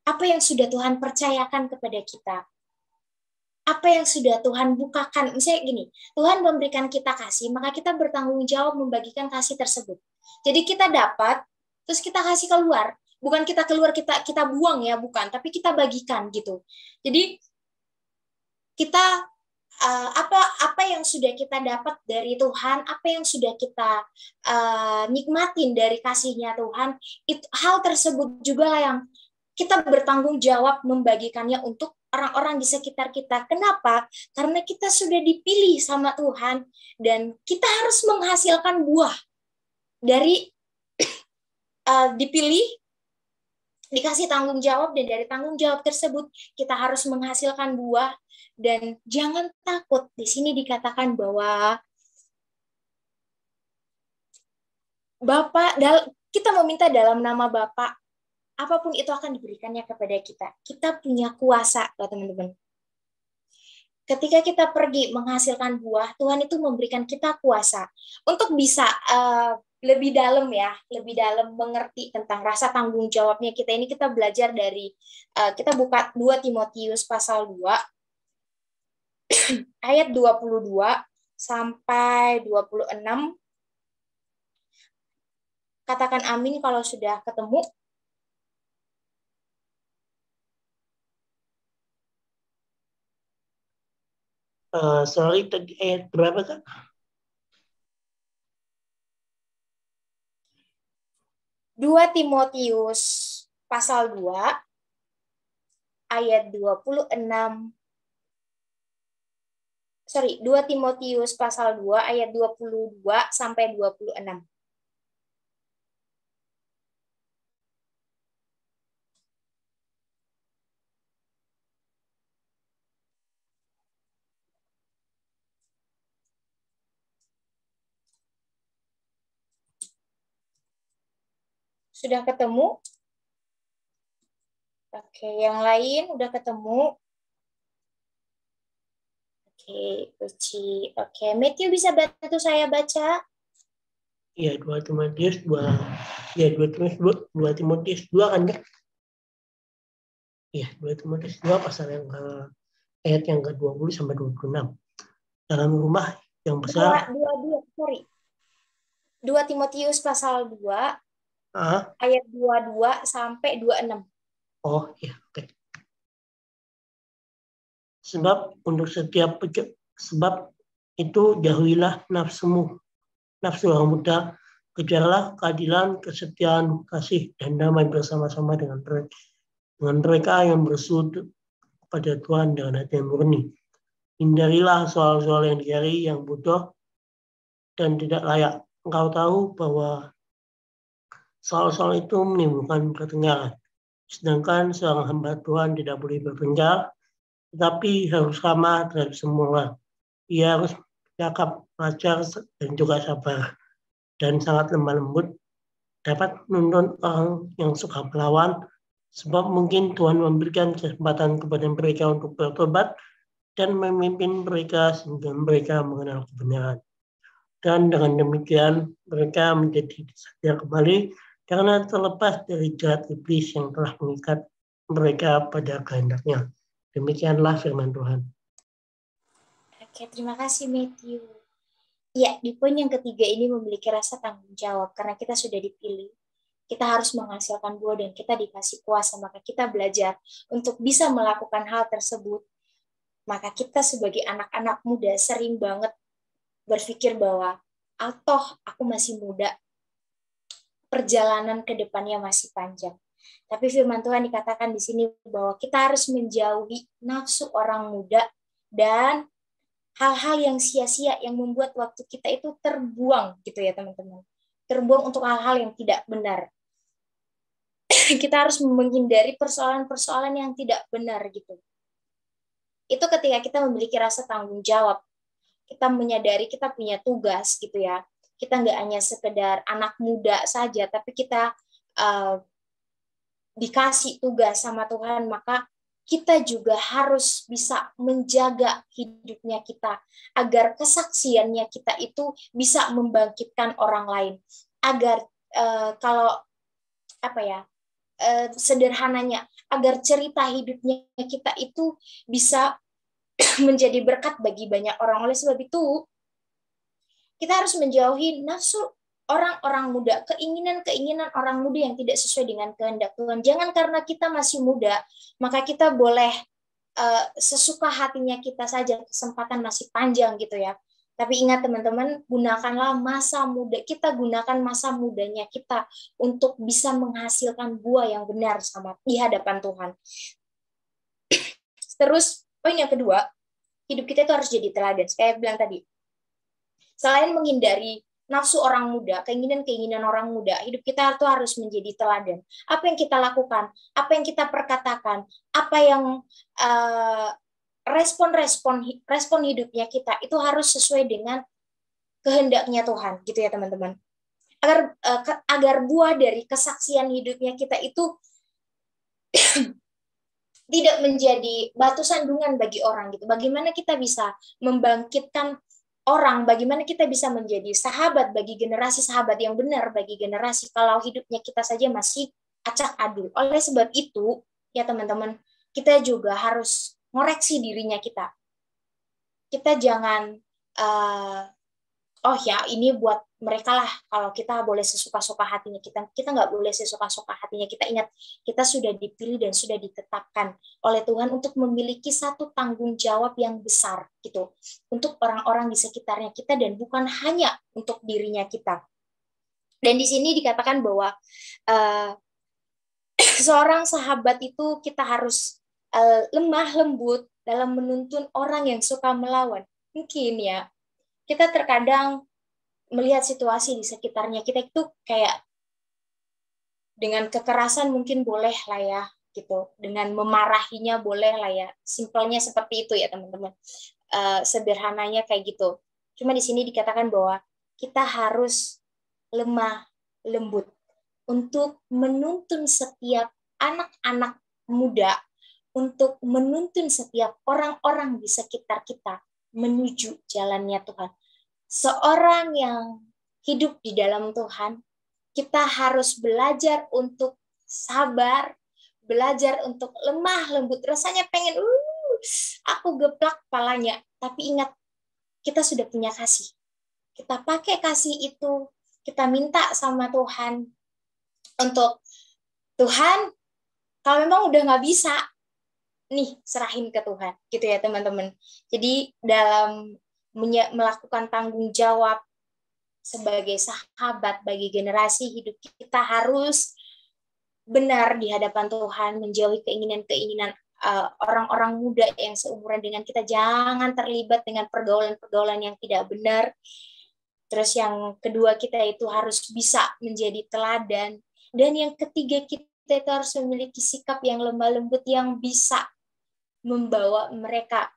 Apa yang sudah Tuhan percayakan kepada kita? Apa yang sudah Tuhan bukakan? Misalnya gini, Tuhan memberikan kita kasih, maka kita bertanggung jawab membagikan kasih tersebut. Jadi kita dapat, terus kita kasih keluar. Bukan kita keluar, kita buang ya, bukan. Tapi kita bagikan gitu. Jadi kita apa yang sudah kita dapat dari Tuhan, apa yang sudah kita nikmatin dari kasih-Nya Tuhan, hal tersebut juga lah yang kita bertanggung jawab membagikannya untuk orang-orang di sekitar kita. Kenapa? Karena kita sudah dipilih sama Tuhan dan kita harus menghasilkan buah dari dipilih, dikasih tanggung jawab, dan dari tanggung jawab tersebut kita harus menghasilkan buah. Dan jangan takut, di sini dikatakan bahwa Bapa, kita meminta dalam nama Bapa, apapun itu akan diberikannya kepada kita. Kita punya kuasa, teman-teman. Ketika kita pergi menghasilkan buah, Tuhan itu memberikan kita kuasa untuk bisa lebih dalam ya, lebih dalam mengerti tentang rasa tanggung jawabnya kita. Ini kita belajar dari, kita buka 2 Timotius pasal 2, ayat 22 sampai 26. Katakan amin kalau sudah ketemu. Sorry, tadi ayat berapa, Kak? 2 Timotius pasal 2, ayat 26. 2 Timotius pasal 2 ayat 22 sampai 26. Sudah ketemu? Oke, yang lain udah ketemu? Oke, Uci. Oke, Matthew bisa bantu saya baca? Iya, 2 Timotius 2. Ya, 2 Timotius 2 kan, Kak? Iya, 2 Timotius 2 pasal yang ayat yang ke-20 sampai 26. Dalam rumah yang besar. 2 Timotius pasal 2 ayat 22 sampai 26. Oh, iya, oke. Sebab itu jauhilah nafsumu, nafsu yang muda, kejarlah keadilan, kesetiaan, kasih, dan damai bersama-sama dengan mereka yang bersujud kepada Tuhan dengan hati yang murni. Hindarilah soal-soal yang dicari, yang bodoh dan tidak layak. Engkau tahu bahwa soal-soal itu menimbulkan pertengkaran. Sedangkan seorang hamba Tuhan tidak boleh bertengkar, tetapi harus ramah terhadap semua orang. Ia harus bercakap lancar dan juga sabar, dan sangat lemah lembut, dapat menuntun orang yang suka melawan, sebab mungkin Tuhan memberikan kesempatan kepada mereka untuk bertobat dan memimpin mereka sehingga mereka mengenal kebenaran. Dan dengan demikian mereka menjadi disadar kembali karena terlepas dari jahat iblis yang telah mengikat mereka pada kehendaknya. Demikianlah firman Tuhan. Oke, terima kasih Matthew. Ya, di poin yang ketiga ini memiliki rasa tanggung jawab karena kita sudah dipilih. kita harus menghasilkan buah dan kita dikasih kuasa, maka kita belajar untuk bisa melakukan hal tersebut. Maka kita sebagai anak-anak muda sering banget berpikir bahwa toh aku masih muda, perjalanan ke depannya masih panjang. Tapi firman Tuhan dikatakan di sini bahwa kita harus menjauhi nafsu orang muda dan hal-hal yang sia-sia yang membuat waktu kita itu terbuang gitu ya teman-teman. Terbuang untuk hal-hal yang tidak benar. Kita harus menghindari persoalan-persoalan yang tidak benar gitu. Itu ketika kita memiliki rasa tanggung jawab. Kita menyadari kita punya tugas gitu ya. Kita nggak hanya sekedar anak muda saja, tapi kita dikasih tugas sama Tuhan, maka kita juga harus bisa menjaga hidupnya kita agar kesaksiannya kita itu bisa membangkitkan orang lain. Agar sederhananya, agar cerita hidupnya kita itu bisa menjadi berkat bagi banyak orang. Oleh sebab itu, kita harus menjauhi nafsu orang-orang muda, keinginan-keinginan orang muda yang tidak sesuai dengan kehendak Tuhan. Jangan karena kita masih muda, maka kita boleh sesuka hatinya kita saja, kesempatan masih panjang gitu ya. Tapi ingat teman-teman, gunakanlah masa muda kita, gunakan masa mudanya kita untuk bisa menghasilkan buah yang benar di hadapan Tuhan. Terus, poin yang kedua, hidup kita itu harus jadi teladan. Kayak bilang tadi, selain menghindari nafsu orang muda, keinginan-keinginan orang muda, hidup kita itu harus menjadi teladan. Apa yang kita lakukan, apa yang kita perkatakan, apa yang respon hidupnya kita itu harus sesuai dengan kehendaknya Tuhan, gitu ya teman-teman. Agar buah dari kesaksian hidupnya kita itu tidak menjadi batu sandungan bagi orang gitu. Bagaimana kita bisa membangkitkan orang, bagaimana kita bisa menjadi sahabat bagi generasi, sahabat yang benar bagi generasi kalau hidupnya kita saja masih acak adul. Oleh sebab itu, ya teman-teman, kita juga harus ngoreksi dirinya kita. Kita jangan, ini buat mereka lah, kalau kita boleh sesuka-suka hatinya kita nggak boleh sesuka-suka hatinya kita. Ingat, kita sudah dipilih dan sudah ditetapkan oleh Tuhan untuk memiliki satu tanggung jawab yang besar gitu untuk orang-orang di sekitarnya kita dan bukan hanya untuk dirinya kita. Dan di sini dikatakan bahwa seorang sahabat itu kita harus lemah lembut dalam menuntun orang yang suka melawan. Mungkin ya kita terkadang melihat situasi di sekitarnya kita itu kayak dengan kekerasan mungkin boleh lah ya gitu, dengan memarahinya boleh lah ya, simpelnya seperti itu ya teman-teman, sederhananya kayak gitu. Cuma di sini dikatakan bahwa kita harus lemah lembut untuk menuntun setiap anak-anak muda, untuk menuntun setiap orang-orang di sekitar kita menuju jalannya Tuhan. Seorang yang hidup di dalam Tuhan, kita harus belajar untuk sabar, belajar untuk lemah lembut. Rasanya pengen, aku geplak kepalanya. Tapi ingat, kita sudah punya kasih. Kita pakai kasih itu, kita minta sama Tuhan untuk, Tuhan, kalau memang udah nggak bisa, nih serahin ke Tuhan, gitu ya teman-teman. Jadi dalam melakukan tanggung jawab sebagai sahabat bagi generasi hidup kita harus benar di hadapan Tuhan, menjauhi keinginan-keinginan orang-orang muda yang seumuran dengan kita. Jangan terlibat dengan pergaulan-pergaulan yang tidak benar. Terus yang kedua, kita itu harus bisa menjadi teladan. Dan yang ketiga, kita itu harus memiliki sikap yang lemah lembut yang bisa membawa mereka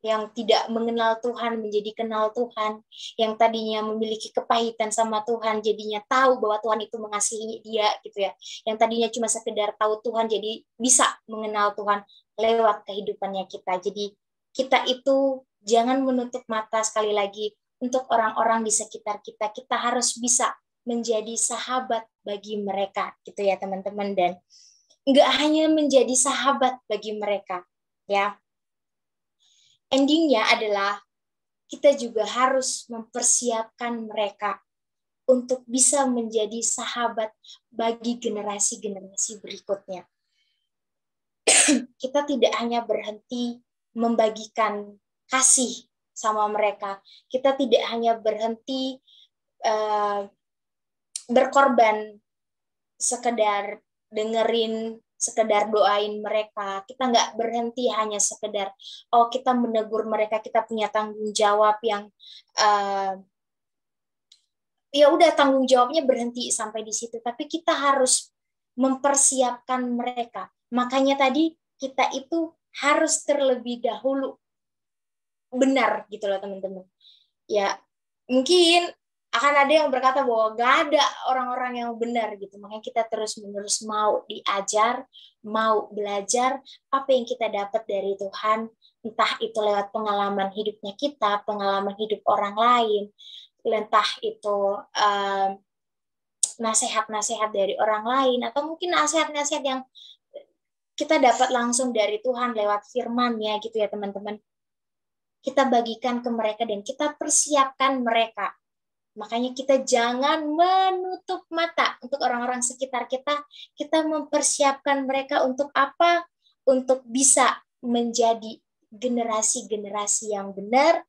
yang tidak mengenal Tuhan menjadi kenal Tuhan, yang tadinya memiliki kepahitan sama Tuhan jadinya tahu bahwa Tuhan itu mengasihi dia gitu ya, yang tadinya cuma sekedar tahu Tuhan jadi bisa mengenal Tuhan lewat kehidupannya kita. Jadi kita itu jangan menutup mata sekali lagi untuk orang-orang di sekitar kita. Kita harus bisa menjadi sahabat bagi mereka gitu ya teman-teman, dan nggak hanya menjadi sahabat bagi mereka ya. Endingnya adalah kita juga harus mempersiapkan mereka untuk bisa menjadi sahabat bagi generasi-generasi berikutnya. Kita tidak hanya berhenti membagikan kasih sama mereka. Kita tidak hanya berhenti berkorban sekedar dengerin, sekedar doain mereka. Kita nggak berhenti hanya sekedar, oh kita menegur mereka, kita punya tanggung jawab yang ya udah tanggung jawabnya berhenti sampai di situ. Tapi kita harus mempersiapkan mereka. Makanya tadi kita itu harus terlebih dahulu benar gitu loh teman-teman. Ya mungkin akan ada yang berkata bahwa gak ada orang-orang yang benar gitu. Makanya kita terus-menerus mau diajar, mau belajar apa yang kita dapat dari Tuhan. Entah itu lewat pengalaman hidupnya kita, pengalaman hidup orang lain, entah itu nasihat-nasihat dari orang lain, atau mungkin nasihat-nasihat yang kita dapat langsung dari Tuhan lewat firman-Nya gitu ya teman-teman. Kita bagikan ke mereka dan kita persiapkan mereka. Makanya kita jangan menutup mata untuk orang-orang sekitar kita. Kita mempersiapkan mereka untuk apa? Untuk bisa menjadi generasi-generasi yang benar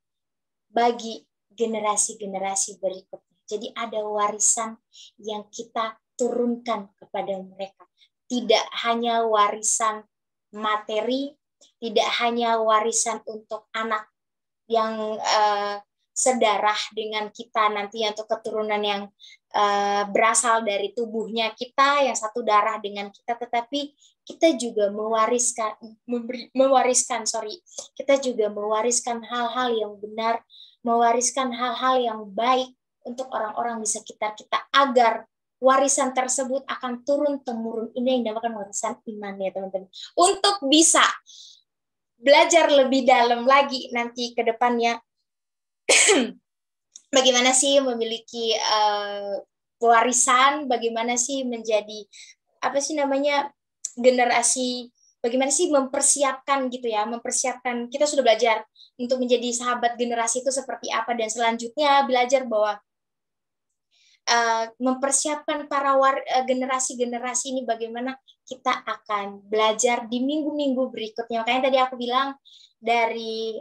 bagi generasi-generasi berikutnya. Jadi ada warisan yang kita turunkan kepada mereka. Tidak hanya warisan materi, tidak hanya warisan untuk anak yang sedarah dengan kita nanti untuk keturunan yang berasal dari tubuhnya kita, yang satu darah dengan kita, tetapi kita juga kita juga mewariskan hal-hal yang benar, mewariskan hal-hal yang baik untuk orang-orang di sekitar kita, agar warisan tersebut akan turun-temurun. Ini yang dinamakan warisan iman ya teman-teman. Untuk bisa belajar lebih dalam lagi nanti ke depannya, bagaimana sih memiliki warisan, bagaimana sih menjadi generasi, bagaimana sih mempersiapkan gitu ya, mempersiapkan. Kita sudah belajar untuk menjadi sahabat generasi itu seperti apa, dan selanjutnya belajar bahwa mempersiapkan para generasi-generasi ini bagaimana kita akan belajar di minggu-minggu berikutnya. Makanya tadi aku bilang dari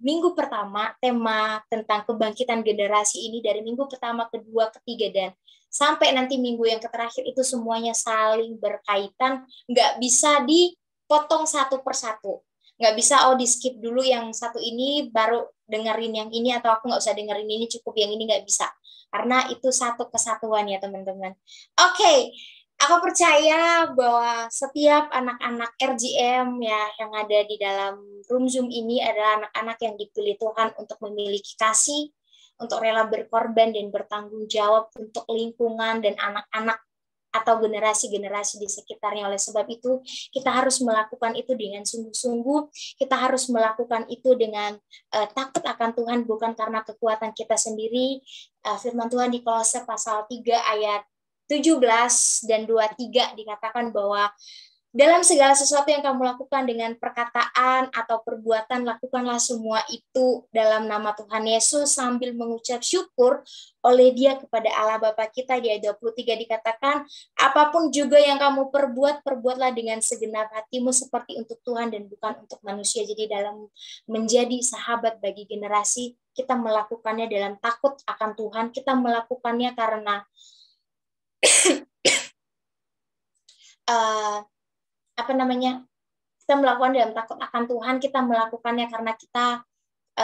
minggu pertama tema tentang kebangkitan generasi ini, dari minggu pertama, kedua, ketiga, dan sampai nanti minggu yang terakhir itu semuanya saling berkaitan, nggak bisa dipotong satu persatu. Nggak bisa, di skip dulu yang satu ini, baru dengerin yang ini, atau aku nggak usah dengerin ini, cukup yang ini, nggak bisa. Karena itu satu kesatuan ya teman-teman. Oke, aku percaya bahwa setiap anak-anak RJM ya yang ada di dalam room Zoom ini adalah anak-anak yang dipilih Tuhan untuk memiliki kasih, untuk rela berkorban dan bertanggung jawab untuk lingkungan dan anak-anak atau generasi-generasi di sekitarnya. Oleh sebab itu, kita harus melakukan itu dengan sungguh-sungguh. Kita harus melakukan itu dengan takut akan Tuhan, bukan karena kekuatan kita sendiri. Firman Tuhan di Kolose pasal 3 ayat 17 dan 23 dikatakan bahwa dalam segala sesuatu yang kamu lakukan dengan perkataan atau perbuatan, lakukanlah semua itu dalam nama Tuhan Yesus sambil mengucap syukur oleh Dia kepada Allah Bapa kita. Di ayat 23 dikatakan, apapun juga yang kamu perbuat, perbuatlah dengan segenap hatimu seperti untuk Tuhan dan bukan untuk manusia. Jadi dalam menjadi sahabat bagi generasi, kita melakukannya dalam takut akan Tuhan. Kita melakukannya karena kita melakukan dalam takut akan Tuhan. Kita melakukannya karena kita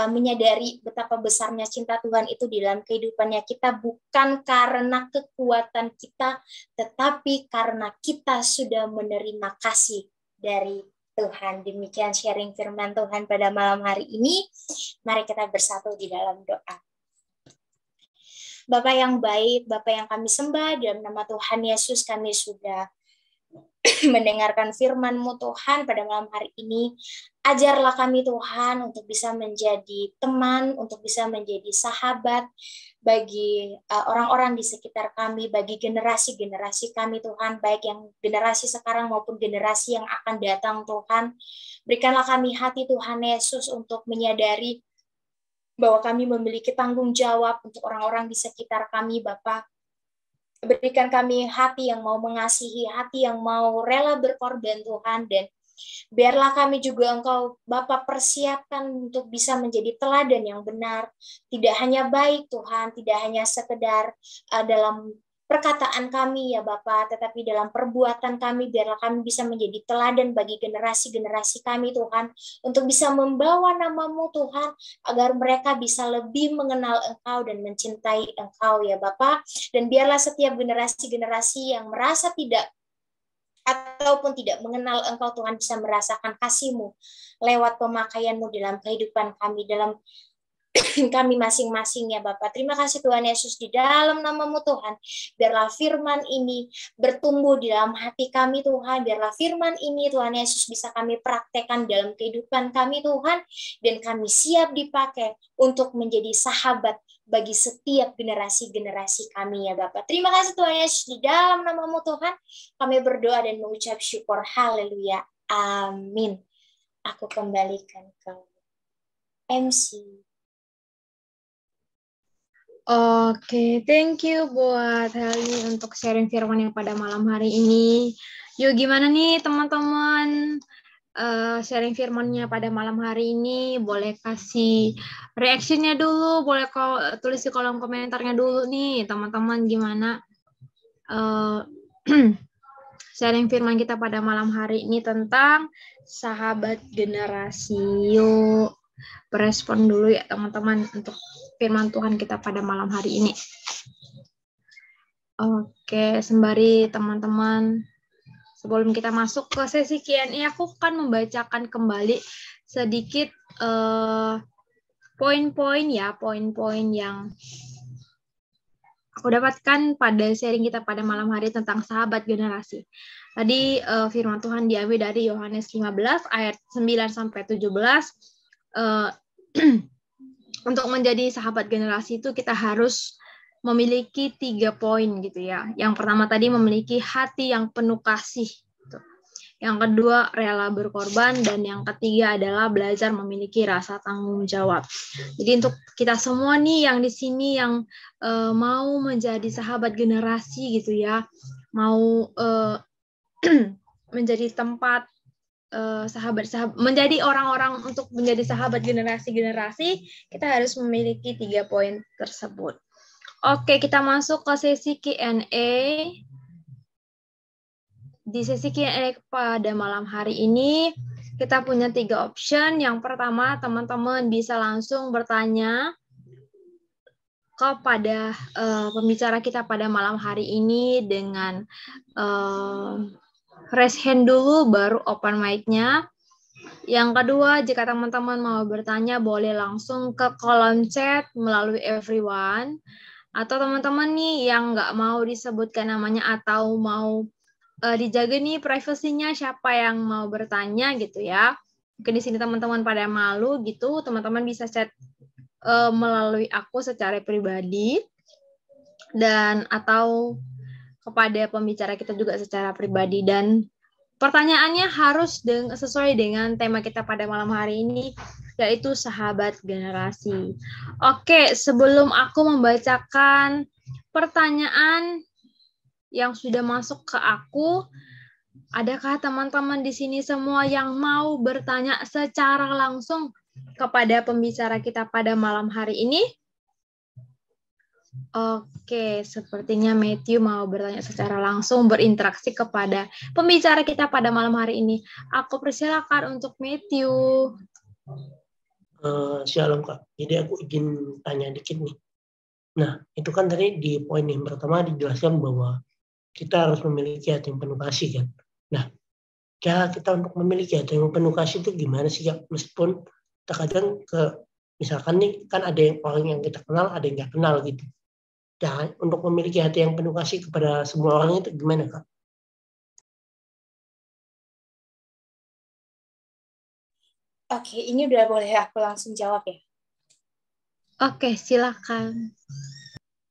menyadari betapa besarnya cinta Tuhan itu di dalam kehidupannya kita, bukan karena kekuatan kita, tetapi karena kita sudah menerima kasih dari Tuhan. Demikian sharing firman Tuhan pada malam hari ini. Mari kita bersatu di dalam doa. Bapa yang baik, Bapa yang kami sembah, dalam nama Tuhan Yesus kami sudah mendengarkan firman-Mu Tuhan pada malam hari ini. Ajarlah kami Tuhan untuk bisa menjadi teman, untuk bisa menjadi sahabat bagi orang-orang di sekitar kami, bagi generasi-generasi kami Tuhan, baik yang generasi sekarang maupun generasi yang akan datang Tuhan. Berikanlah kami hati Tuhan Yesus untuk menyadari bahwa kami memiliki tanggung jawab untuk orang-orang di sekitar kami, Bapa. Berikan kami hati yang mau mengasihi, hati yang mau rela berkorban, Tuhan, dan biarlah kami juga Engkau, Bapa, persiapkan untuk bisa menjadi teladan yang benar, tidak hanya baik, Tuhan, tidak hanya sekedar dalam perkataan kami ya Bapa, tetapi dalam perbuatan kami, biarlah kami bisa menjadi teladan bagi generasi-generasi kami, Tuhan, untuk bisa membawa nama-Mu, Tuhan, agar mereka bisa lebih mengenal Engkau dan mencintai Engkau ya Bapa. Dan biarlah setiap generasi-generasi yang merasa tidak ataupun tidak mengenal Engkau, Tuhan, bisa merasakan kasih-Mu lewat pemakaian-Mu dalam kehidupan kami, dalam kami masing-masing ya Bapak. Terima kasih Tuhan Yesus, di dalam nama-Mu Tuhan. Biarlah firman ini bertumbuh di dalam hati kami Tuhan. Biarlah firman ini Tuhan Yesus bisa kami praktekkan dalam kehidupan kami Tuhan. Dan kami siap dipakai untuk menjadi sahabat bagi setiap generasi-generasi kami ya Bapak. Terima kasih Tuhan Yesus, di dalam nama-Mu Tuhan. Kami berdoa dan mengucap syukur. Haleluya. Amin. Aku kembalikan ke MC. Oke, thank you buat Helmi untuk sharing firman yang pada malam hari ini. Yuk, gimana nih teman-teman sharing firmannya pada malam hari ini? Boleh kasih reaksinya dulu, boleh tulis di kolom komentarnya dulu nih, teman-teman, gimana sharing firman kita pada malam hari ini tentang sahabat generasi. Yuk, berespon dulu ya teman-teman untuk firman Tuhan kita pada malam hari ini. Oke, sembari teman-teman, sebelum kita masuk ke sesi Q&A, aku akan membacakan kembali sedikit poin-poin yang aku dapatkan pada sharing kita pada malam hari tentang sahabat generasi. Tadi firman Tuhan diambil dari Yohanes 15 ayat 9 sampai 17. Untuk menjadi sahabat generasi itu kita harus memiliki 3 poin gitu ya. Yang pertama tadi memiliki hati yang penuh kasih. Gitu. Yang kedua rela berkorban, dan yang ketiga adalah belajar memiliki rasa tanggung jawab. Jadi untuk kita semua nih yang di sini yang mau menjadi sahabat generasi gitu ya, mau menjadi tempat menjadi orang-orang untuk menjadi sahabat generasi-generasi, kita harus memiliki 3 poin tersebut. Oke, kita masuk ke sesi Q&A. Di sesi Q&A pada malam hari ini, kita punya 3 option. Yang pertama, teman-teman bisa langsung bertanya kepada pembicara kita pada malam hari ini dengan raise hand dulu, baru open mic-nya. Yang kedua, jika teman-teman mau bertanya, boleh langsung ke kolom chat melalui everyone. Atau teman-teman nih yang nggak mau disebutkan namanya atau mau dijaga nih privasinya, siapa yang mau bertanya gitu ya. Mungkin di sini teman-teman pada malu gitu, teman-teman bisa chat melalui aku secara pribadi, dan atau kepada pembicara kita juga secara pribadi, dan pertanyaannya harus sesuai dengan tema kita pada malam hari ini, yaitu sahabat generasi. Oke, sebelum aku membacakan pertanyaan yang sudah masuk ke aku, adakah teman-teman di sini semua yang mau bertanya secara langsung kepada pembicara kita pada malam hari ini? Oke, sepertinya Matthew mau bertanya secara langsung, berinteraksi kepada pembicara kita pada malam hari ini. Aku persilakan untuk Matthew. Shalom Kak. Jadi aku izin tanya dikit nih. Nah, itu kan tadi di poin yang pertama dijelaskan bahwa kita harus memiliki hati yang penuh kasih kan. Nah, cara kita untuk memiliki hati yang penuh kasih itu gimana sih Kak? Meskipun terkadang misalkan nih kan ada yang orang yang kita kenal, ada yang nggak kenal gitu. Dan untuk memiliki hati yang penuh kasih kepada semua orang itu gimana Kak? Oke, ini udah boleh aku langsung jawab ya? Oke, silakan.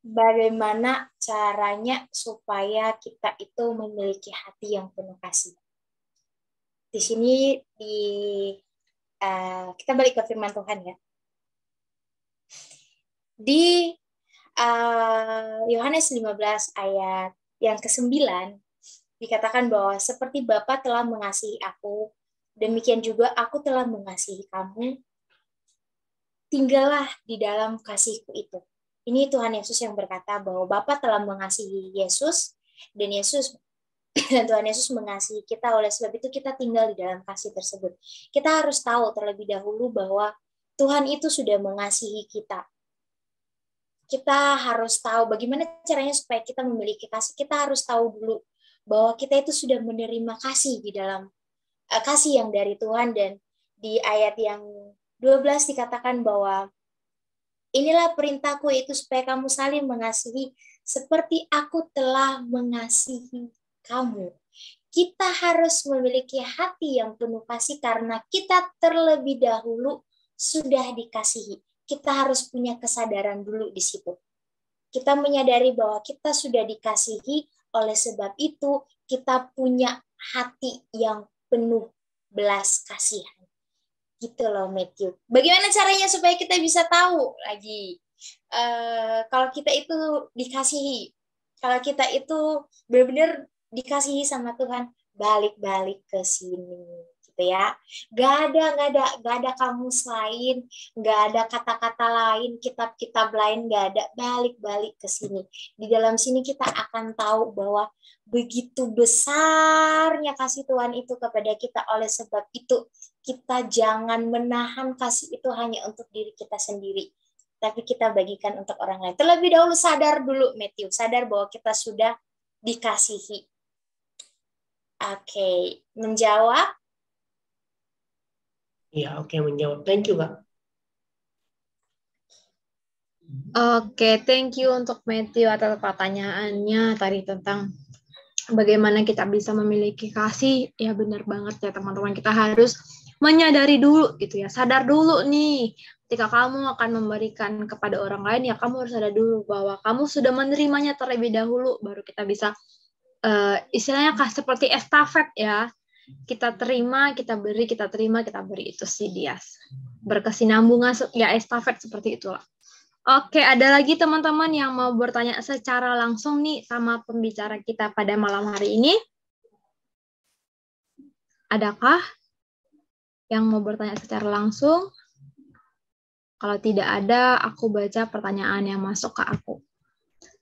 Bagaimana caranya supaya kita itu memiliki hati yang penuh kasih? Di sini kita balik ke firman Tuhan ya. Di Yohanes 15 ayat yang ke-9 dikatakan bahwa seperti Bapa telah mengasihi aku, demikian juga aku telah mengasihi kamu. Tinggallah di dalam kasihku itu. Ini Tuhan Yesus yang berkata bahwa Bapa telah mengasihi Yesus dan Tuhan Yesus mengasihi kita, oleh sebab itu kita tinggal di dalam kasih tersebut. Kita harus tahu terlebih dahulu bahwa Tuhan itu sudah mengasihi kita. Kita harus tahu bagaimana caranya supaya kita memiliki kasih. Kita harus tahu dulu bahwa kita itu sudah menerima kasih di dalam kasih yang dari Tuhan. Dan di ayat yang 12 dikatakan bahwa inilah perintahku, itu supaya kamu saling mengasihi seperti aku telah mengasihi kamu. Kita harus memiliki hati yang penuh kasih karena kita terlebih dahulu sudah dikasihi. Kita harus punya kesadaran dulu di situ. Kita menyadari bahwa kita sudah dikasihi, oleh sebab itu kita punya hati yang penuh belas kasihan. Gitu loh, Matthew. Bagaimana caranya supaya kita bisa tahu lagi kalau kita itu dikasihi, kalau kita itu benar-benar dikasihi sama Tuhan, balik-balik ke sini. Ya, gak ada kamus lain, gak ada kata-kata lain, kitab-kitab lain, gak ada, balik-balik ke sini. Di dalam sini kita akan tahu bahwa begitu besarnya kasih Tuhan itu kepada kita, oleh sebab itu kita jangan menahan kasih itu hanya untuk diri kita sendiri, tapi kita bagikan untuk orang lain. Terlebih dahulu sadar dulu, Matthew, sadar bahwa kita sudah dikasihi. Oke, menjawab? Ya, oke, menjawab. Thank you, Kak. Oke, thank you untuk Matthew atas pertanyaannya tadi tentang bagaimana kita bisa memiliki kasih. Ya benar banget ya teman-teman, kita harus menyadari dulu gitu ya, sadar dulu nih. Ketika kamu akan memberikan kepada orang lain, ya kamu harus sadar dulu bahwa kamu sudah menerimanya terlebih dahulu, baru kita bisa istilahnya seperti estafet ya. Kita terima, kita beri, kita terima, kita beri, itu sih Dias. Berkesinambungan ya, estafet seperti itulah. Oke, ada lagi teman-teman yang mau bertanya secara langsung nih sama pembicara kita pada malam hari ini? Adakah yang mau bertanya secara langsung? Kalau tidak ada, aku baca pertanyaan yang masuk ke aku.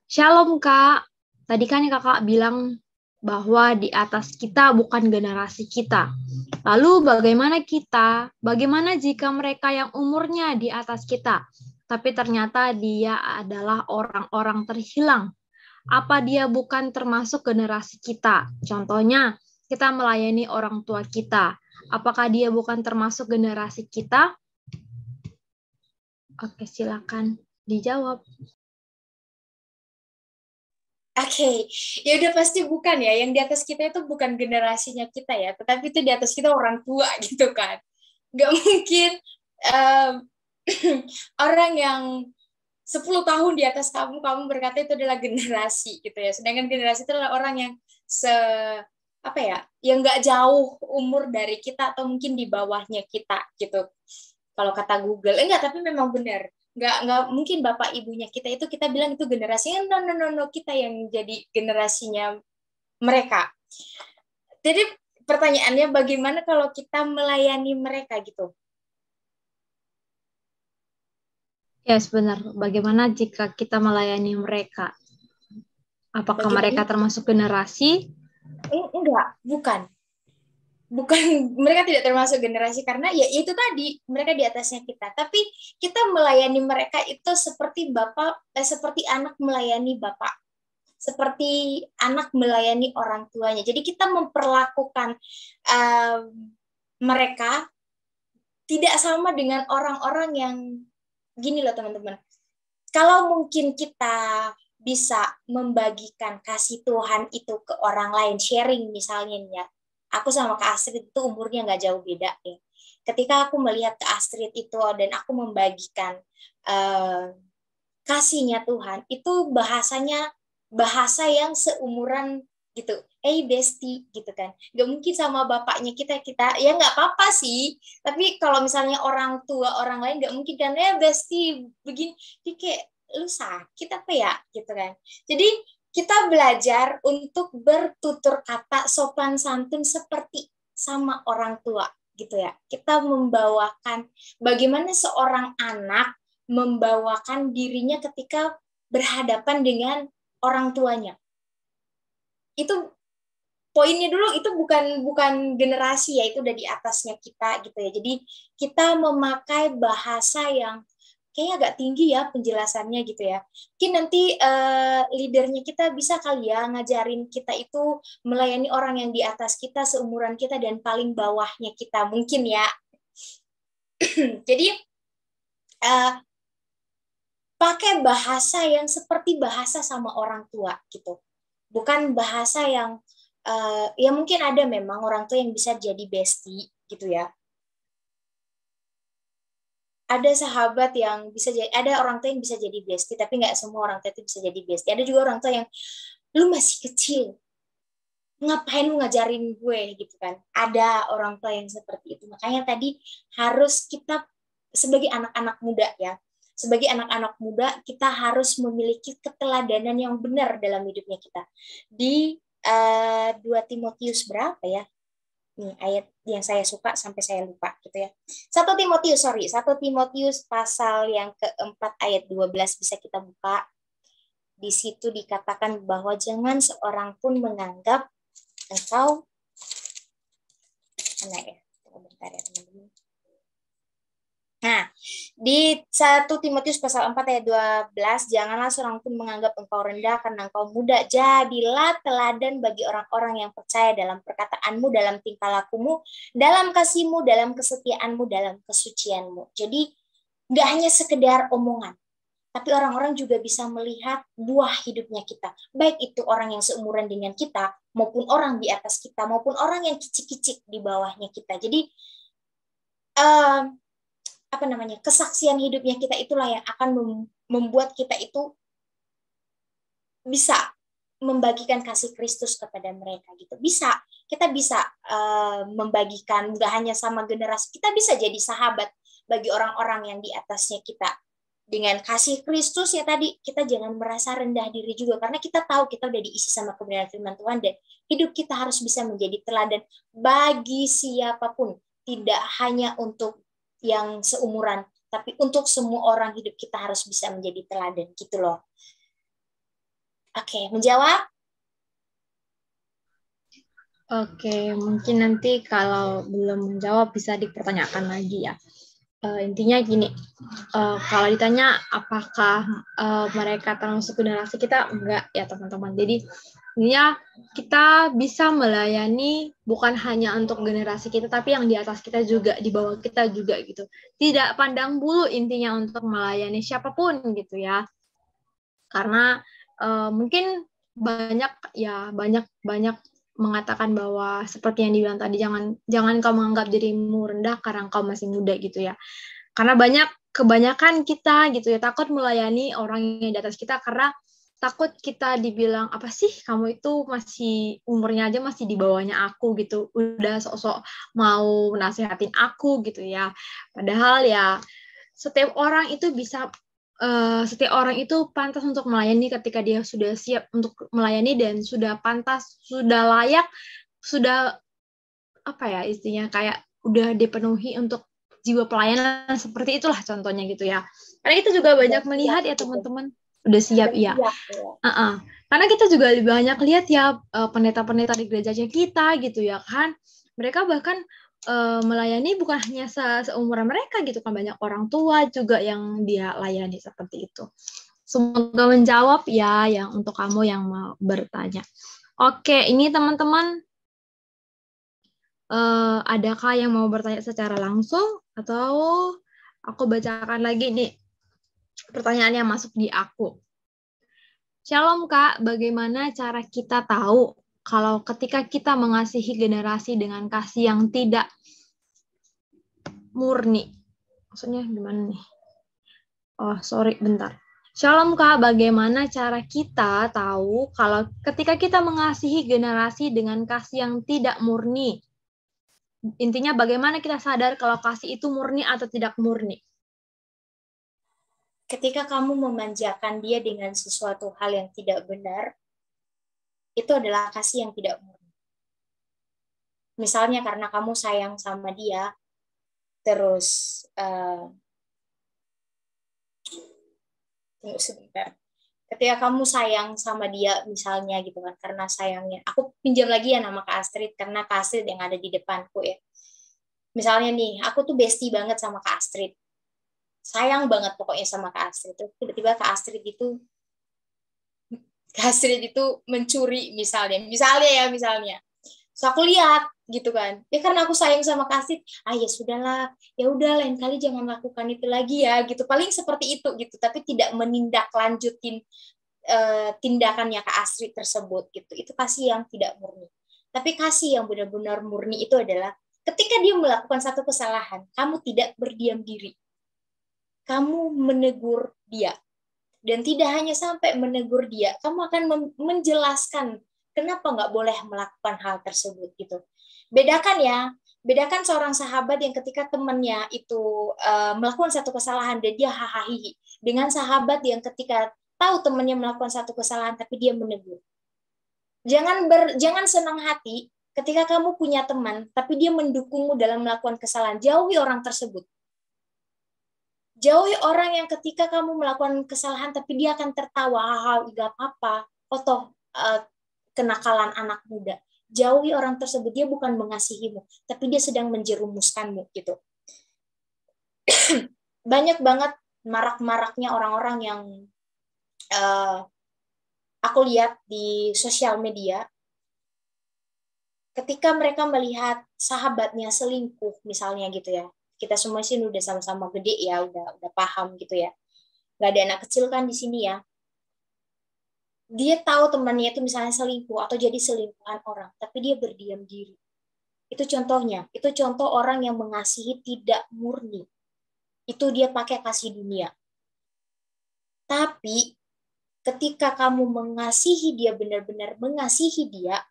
Shalom, Kak. Tadi kan Kakak bilang bahwa di atas kita bukan generasi kita. Lalu bagaimana kita? Bagaimana jika mereka yang umurnya di atas kita, tapi ternyata dia adalah orang-orang terhilang? Apa dia bukan termasuk generasi kita? Contohnya, kita melayani orang tua kita. Apakah dia bukan termasuk generasi kita? Oke, silakan dijawab. Oke, ya udah pasti bukan ya. Yang di atas kita itu bukan generasinya kita ya, tetapi itu di atas kita orang tua gitu kan. Nggak mungkin orang yang 10 tahun di atas kamu berkata itu adalah generasi gitu ya. Sedangkan generasi itu adalah orang yang yang nggak jauh umur dari kita atau mungkin di bawahnya kita gitu. Kalau kata Google, enggak, tapi memang benar. Nggak mungkin bapak ibunya kita itu kita bilang itu generasinya, no, kita yang jadi generasinya mereka. Jadi pertanyaannya bagaimana kalau kita melayani mereka gitu? Yes, benar. Bagaimana jika kita melayani mereka? Apakah mereka termasuk generasi? Enggak, bukan, mereka tidak termasuk generasi karena ya itu tadi mereka di atasnya kita, tapi kita melayani mereka itu seperti seperti anak melayani bapak, seperti anak melayani orang tuanya. Jadi kita memperlakukan mereka tidak sama dengan orang-orang yang gini loh teman-teman. Kalau mungkin kita bisa membagikan kasih Tuhan itu ke orang lain, sharing misalnya ya. Aku sama Kak Astrid itu umurnya nggak jauh beda ya. Ketika aku melihat Kak Astrid itu dan aku membagikan kasihnya Tuhan, itu bahasa yang seumuran gitu, bestie gitu kan. Gak mungkin sama bapaknya kita ya nggak apa-apa sih, tapi kalau misalnya orang tua orang lain nggak mungkin kan, bestie begini, dia kayak lu sakit apa ya gitu kan. Jadi kita belajar untuk bertutur kata sopan santun seperti sama orang tua gitu ya. Kita membawakan bagaimana seorang anak membawakan dirinya ketika berhadapan dengan orang tuanya. Itu poinnya dulu, itu bukan generasi ya, itu udah di atasnya kita gitu ya. Jadi kita memakai bahasa yang kayaknya agak tinggi ya penjelasannya gitu ya. Mungkin nanti leadernya kita bisa kali ya ngajarin kita itu melayani orang yang di atas kita, seumuran kita, dan paling bawahnya kita mungkin ya. Jadi pakai bahasa yang seperti bahasa sama orang tua gitu. Bukan bahasa yang ya mungkin ada memang orang tua yang bisa jadi bestie gitu ya. Ada sahabat yang bisa jadi, ada orang tua yang bisa jadi bestie, tapi nggak semua orang tua itu bisa jadi bestie. Ada juga orang tua yang, lu masih kecil, ngapain lu ngajarin gue gitu kan. Ada orang tua yang seperti itu. Makanya tadi harus kita sebagai anak-anak muda ya, sebagai anak-anak muda kita harus memiliki keteladanan yang benar dalam hidupnya kita. Di 2 Timotius berapa ya? Nih ayat yang saya suka sampai saya lupa gitu ya. 1 Timotius pasal yang keempat ayat 12 bisa kita buka. Di situ dikatakan bahwa jangan seorang pun menganggap engkau, mana ya? Bentar ya teman-teman. Nah, di 1 Timotius pasal 4 ayat 12, janganlah seorang pun menganggap engkau rendah karena engkau muda. Jadilah teladan bagi orang-orang yang percaya dalam perkataanmu, dalam tingkah lakumu, dalam kasihmu, dalam kesetiaanmu, dalam kesucianmu. Jadi, nggak hanya sekedar omongan, tapi orang-orang juga bisa melihat buah hidupnya kita. Baik itu orang yang seumuran dengan kita, maupun orang di atas kita, maupun orang yang kicik-kicik di bawahnya kita. Jadi, kesaksian hidupnya kita itulah yang akan membuat kita itu bisa membagikan kasih Kristus kepada mereka gitu. Kita bisa membagikan, nggak hanya sama generasi, kita bisa jadi sahabat bagi orang-orang yang di atasnya kita. Dengan kasih Kristus ya tadi, kita jangan merasa rendah diri juga, karena kita tahu kita udah diisi sama kebenaran firman Tuhan, dan hidup kita harus bisa menjadi teladan bagi siapapun, tidak hanya untuk yang seumuran, tapi untuk semua orang. Hidup kita harus bisa menjadi teladan gitu loh. Oke, menjawab? Oke, mungkin nanti kalau belum menjawab bisa dipertanyakan lagi ya. Intinya gini, kalau ditanya apakah mereka termasuk generasi kita, enggak ya teman-teman. Jadi intinya kita bisa melayani bukan hanya untuk generasi kita, tapi yang di atas kita juga, di bawah kita juga gitu. Tidak pandang bulu intinya untuk melayani siapapun gitu ya. Karena mungkin banyak mengatakan bahwa seperti yang dibilang tadi, jangan kau menganggap dirimu rendah karena kau masih muda gitu ya. Karena kebanyakan kita gitu ya takut melayani orang yang di atas kita karena takut kita dibilang, apa sih kamu itu masih umurnya aja masih di bawahnya aku gitu, udah sok-sok mau nasihatin aku gitu ya. Padahal ya setiap orang itu pantas untuk melayani ketika dia sudah siap untuk melayani dan sudah pantas, sudah layak, sudah istilahnya kayak udah dipenuhi untuk jiwa pelayanan, seperti itulah contohnya gitu ya. Karena kita juga banyak melihat ya teman-teman, udah siap ya. Karena kita juga lebih banyak lihat ya pendeta-pendeta di gerejanya kita gitu ya kan. Mereka bahkan melayani bukan hanya seumuran mereka gitu kan, banyak orang tua juga yang dia layani seperti itu. Semoga menjawab ya yang untuk kamu yang mau bertanya. Oke, ini teman-teman adakah yang mau bertanya secara langsung atau aku bacakan lagi nih pertanyaan yang masuk di aku. Shalom Kak, bagaimana cara kita tahu kalau ketika kita mengasihi generasi dengan kasih yang tidak murni? Maksudnya gimana nih? Oh, sorry, bentar. Shalom Kak, bagaimana cara kita tahu kalau ketika kita mengasihi generasi dengan kasih yang tidak murni? Intinya bagaimana kita sadar kalau kasih itu murni atau tidak murni? Ketika kamu memanjakan dia dengan sesuatu hal yang tidak benar, itu adalah kasih yang tidak murni. Misalnya karena kamu sayang sama dia, terus tunggu sebentar. Ketika kamu sayang sama dia misalnya gitu kan, karena sayangnya, aku pinjam lagi ya nama Kak Astrid karena Kak Astrid yang ada di depanku ya. Misalnya nih, aku tuh bestie banget sama Kak Astrid, sayang banget pokoknya sama Kak Astrid. Tiba-tiba Kak Astrid itu mencuri misalnya so aku lihat gitu kan, ya karena aku sayang sama Kak Astrid, ya sudahlah, ya udah lain kali jangan lakukan itu lagi ya gitu, paling seperti itu gitu, tapi tidak menindaklanjutin tindakannya Kak Astrid tersebut gitu. Itu kasih yang tidak murni. Tapi kasih yang benar-benar murni itu adalah ketika dia melakukan satu kesalahan, kamu tidak berdiam diri, kamu menegur dia. Dan tidak hanya sampai menegur dia, kamu akan menjelaskan kenapa nggak boleh melakukan hal tersebut gitu. Bedakan seorang sahabat yang ketika temannya itu melakukan satu kesalahan dan dia hahaha, dengan sahabat yang ketika tahu temannya melakukan satu kesalahan tapi dia menegur. Jangan senang hati ketika kamu punya teman tapi dia mendukungmu dalam melakukan kesalahan. Jauhi orang tersebut. Jauhi orang yang ketika kamu melakukan kesalahan tapi dia akan tertawa, hahaha, enggak apa-apa, kenakalan anak muda. Jauhi orang tersebut, dia bukan mengasihimu, tapi dia sedang menjerumuskanmu gitu. Banyak banget marak-maraknya orang-orang yang aku lihat di sosial media, ketika mereka melihat sahabatnya selingkuh misalnya gitu ya. Kita semua sih udah sama-sama gede ya, udah paham gitu ya. Nggak ada anak kecil kan di sini ya. Dia tahu temannya itu misalnya selingkuh atau jadi selingkuhan orang, tapi dia berdiam diri. Itu contohnya, itu contoh orang yang mengasihi tidak murni. Itu dia pakai kasih dunia. Tapi ketika kamu mengasihi dia, benar-benar mengasihi dia,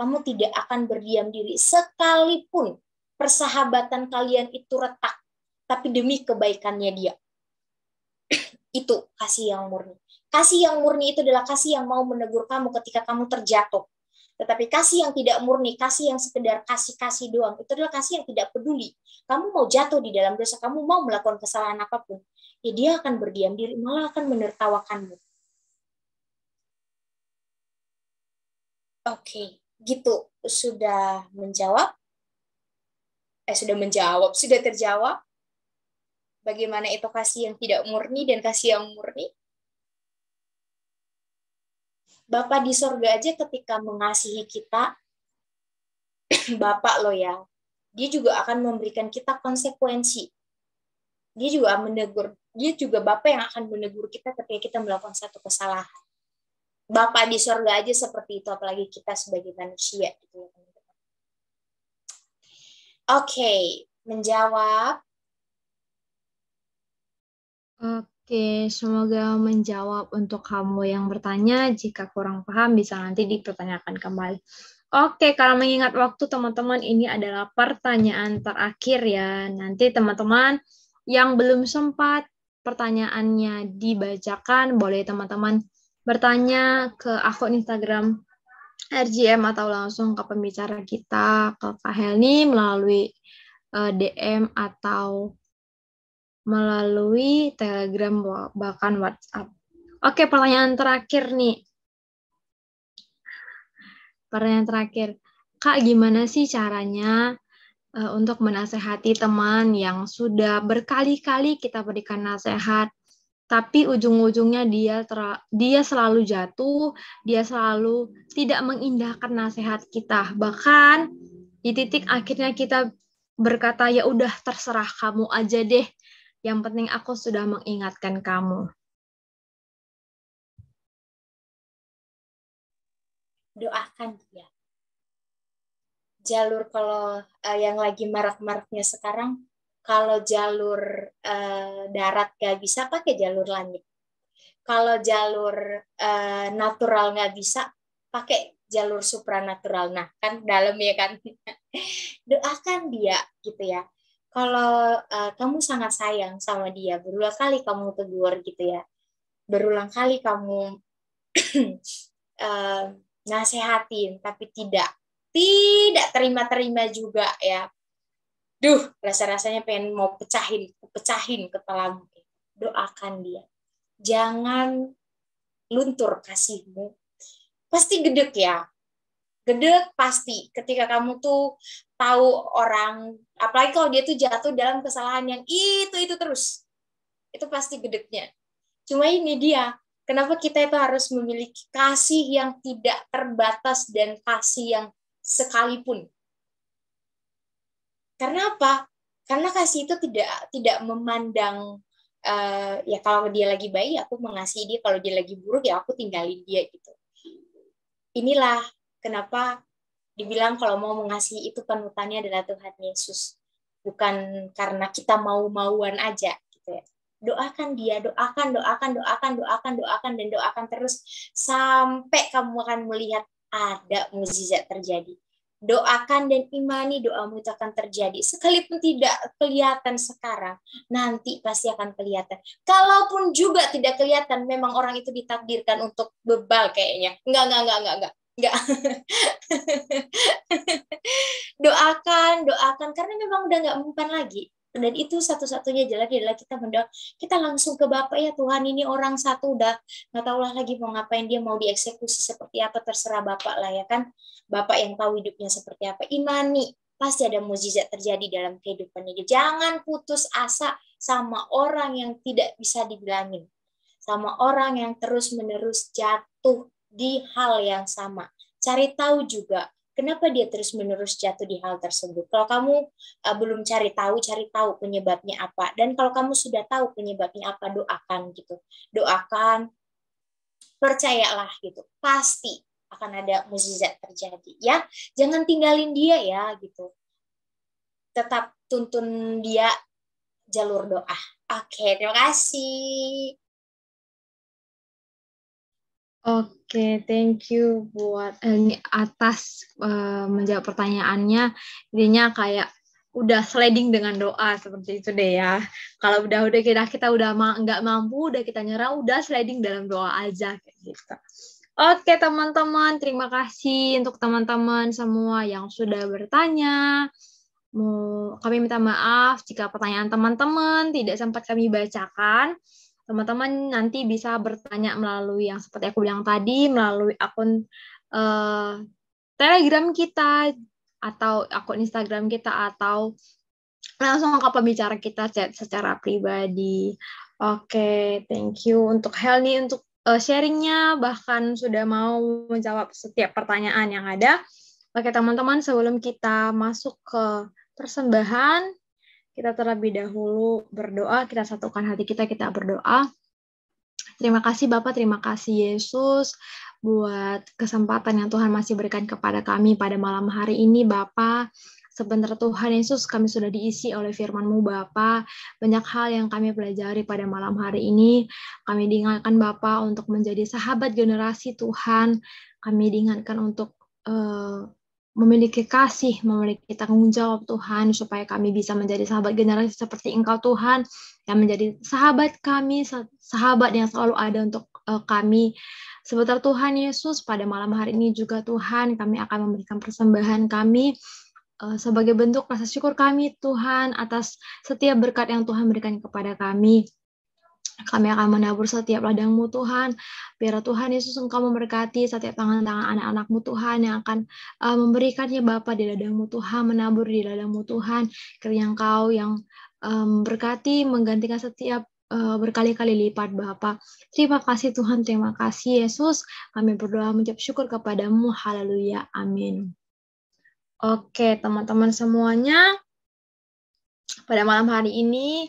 kamu tidak akan berdiam diri sekalipun persahabatan kalian itu retak, tapi demi kebaikannya dia. Itu kasih yang murni. Kasih yang murni itu adalah kasih yang mau menegur kamu ketika kamu terjatuh. Tetapi kasih yang tidak murni, kasih yang sekedar kasih-kasih doang, itu adalah kasih yang tidak peduli. Kamu mau jatuh di dalam dosa, kamu mau melakukan kesalahan apapun, ya dia akan berdiam diri, malah akan menertawakanmu. Oke, gitu. Sudah menjawab? Sudah terjawab? Bagaimana itu kasih yang tidak murni dan kasih yang murni? Bapak di sorga aja ketika mengasihi kita, Bapak lo ya, dia juga akan memberikan kita konsekuensi. Dia juga menegur, dia juga Bapak yang akan menegur kita ketika kita melakukan satu kesalahan. Bapak di sorga aja seperti itu, apalagi kita sebagai manusia. Oke, menjawab. Oke, semoga menjawab untuk kamu yang bertanya. Jika kurang paham, bisa nanti dipertanyakan kembali. Oke, kalau mengingat waktu teman-teman, ini adalah pertanyaan terakhir ya. Nanti teman-teman yang belum sempat pertanyaannya dibacakan, boleh teman-teman bertanya ke akun Instagram RGM atau langsung ke pembicara kita, ke Kak Helni melalui DM atau melalui Telegram bahkan WhatsApp. Oke, pertanyaan terakhir nih. Pertanyaan terakhir. Kak, gimana sih caranya untuk menasehati teman yang sudah berkali-kali kita berikan nasihat, tapi ujung-ujungnya dia selalu jatuh, dia selalu tidak mengindahkan nasihat kita. Bahkan di titik akhirnya kita berkata, ya udah terserah kamu aja deh. Yang penting aku sudah mengingatkan kamu. Doakan dia. Jalur kalau yang lagi marak-maraknya sekarang, kalau jalur darat gak bisa, pakai jalur langit. Kalau jalur natural nggak bisa, pakai jalur supranatural. Nah, kan dalam ya kan. Doakan dia gitu ya. Kalau kamu sangat sayang sama dia, berulang kali kamu tegur gitu ya. Berulang kali kamu nasehatin, tapi tidak terima-terima juga ya. Duh, rasa-rasanya pengen mau pecahin kepalamu. Doakan dia. Jangan luntur kasihmu. Pasti gedek ya. Gedek pasti. Ketika kamu tuh tahu orang, apalagi kalau dia tuh jatuh dalam kesalahan yang itu terus. Itu pasti gedeknya. Cuma ini dia. Kenapa kita itu harus memiliki kasih yang tidak terbatas dan kasih yang sekalipun. Karena apa? Karena kasih itu tidak memandang ya kalau dia lagi baik aku mengasihi dia, kalau dia lagi buruk ya aku tinggalin dia gitu. Inilah kenapa dibilang kalau mau mengasihi itu panutannya adalah Tuhan Yesus, bukan karena kita mau-mauan aja gitu ya. Doakan dia, doakan dan doakan terus sampai kamu akan melihat ada mukjizat terjadi. Doakan dan imani doamu itu akan terjadi. Sekalipun tidak kelihatan sekarang, nanti pasti akan kelihatan. Kalaupun juga tidak kelihatan, memang orang itu ditakdirkan untuk bebal kayaknya. Enggak. Doakan karena memang udah nggak mempan lagi. Dan itu satu-satunya jalan adalah kita berdoa. Kita langsung ke Bapak, ya Tuhan, ini orang satu udah nggak tahu lah lagi mau ngapain, dia mau dieksekusi seperti apa, terserah Bapak lah ya kan. Bapak yang tahu hidupnya seperti apa. Imani, pasti ada mukjizat terjadi dalam kehidupannya. Jangan putus asa sama orang yang tidak bisa dibilangin. Sama orang yang terus-menerus jatuh di hal yang sama. Cari tahu juga kenapa dia terus-menerus jatuh di hal tersebut. Kalau kamu belum cari tahu penyebabnya apa. Dan kalau kamu sudah tahu penyebabnya apa, doakan gitu. Doakan, percayalah gitu. Pasti akan ada mukjizat terjadi ya. Jangan tinggalin dia ya gitu. Tetap tuntun dia jalur doa. Oke, terima kasih. Oke, thank you buat atas menjawab pertanyaannya. Intinya kayak udah sliding dengan doa seperti itu deh ya. Kalau udah kita udah nggak mampu, udah kita nyerah, udah sliding dalam doa aja kayak gitu. Oke teman-teman, terima kasih untuk teman-teman semua yang sudah bertanya. Kami minta maaf jika pertanyaan teman-teman tidak sempat kami bacakan. Teman-teman nanti bisa bertanya melalui yang seperti aku bilang tadi, melalui akun Telegram kita, atau akun Instagram kita, atau langsung ke pembicara kita chat secara pribadi. Oke, thank you untuk Helni untuk sharingnya, bahkan sudah mau menjawab setiap pertanyaan yang ada. Oke teman-teman, sebelum kita masuk ke persembahan, kita terlebih dahulu berdoa, kita satukan hati kita berdoa. Terima kasih Bapak, terima kasih Yesus buat kesempatan yang Tuhan masih berikan kepada kami pada malam hari ini Bapak. Sebentar Tuhan Yesus, kami sudah diisi oleh firman-Mu Bapa. Banyak hal yang kami pelajari pada malam hari ini. Kami diingatkan Bapa untuk menjadi sahabat generasi Tuhan. Kami diingatkan untuk memiliki kasih, memiliki tanggung jawab Tuhan, supaya kami bisa menjadi sahabat generasi seperti Engkau Tuhan, yang menjadi sahabat kami, sahabat yang selalu ada untuk kami. Sebentar Tuhan Yesus, pada malam hari ini juga Tuhan, kami akan memberikan persembahan kami, sebagai bentuk rasa syukur kami Tuhan, atas setiap berkat yang Tuhan berikan kepada kami. Kami akan menabur setiap ladang-Mu Tuhan. Biar Tuhan Yesus Engkau memberkati setiap tangan-tangan anak-anak-Mu Tuhan yang akan memberikannya Bapa di ladang-Mu Tuhan, menabur di ladang-Mu Tuhan. Kiranya Engkau yang berkati, menggantikan setiap berkali-kali lipat Bapa. Terima kasih Tuhan, terima kasih Yesus. Kami berdoa mengucap syukur kepada-Mu. Haleluya. Amin. Oke teman-teman semuanya, pada malam hari ini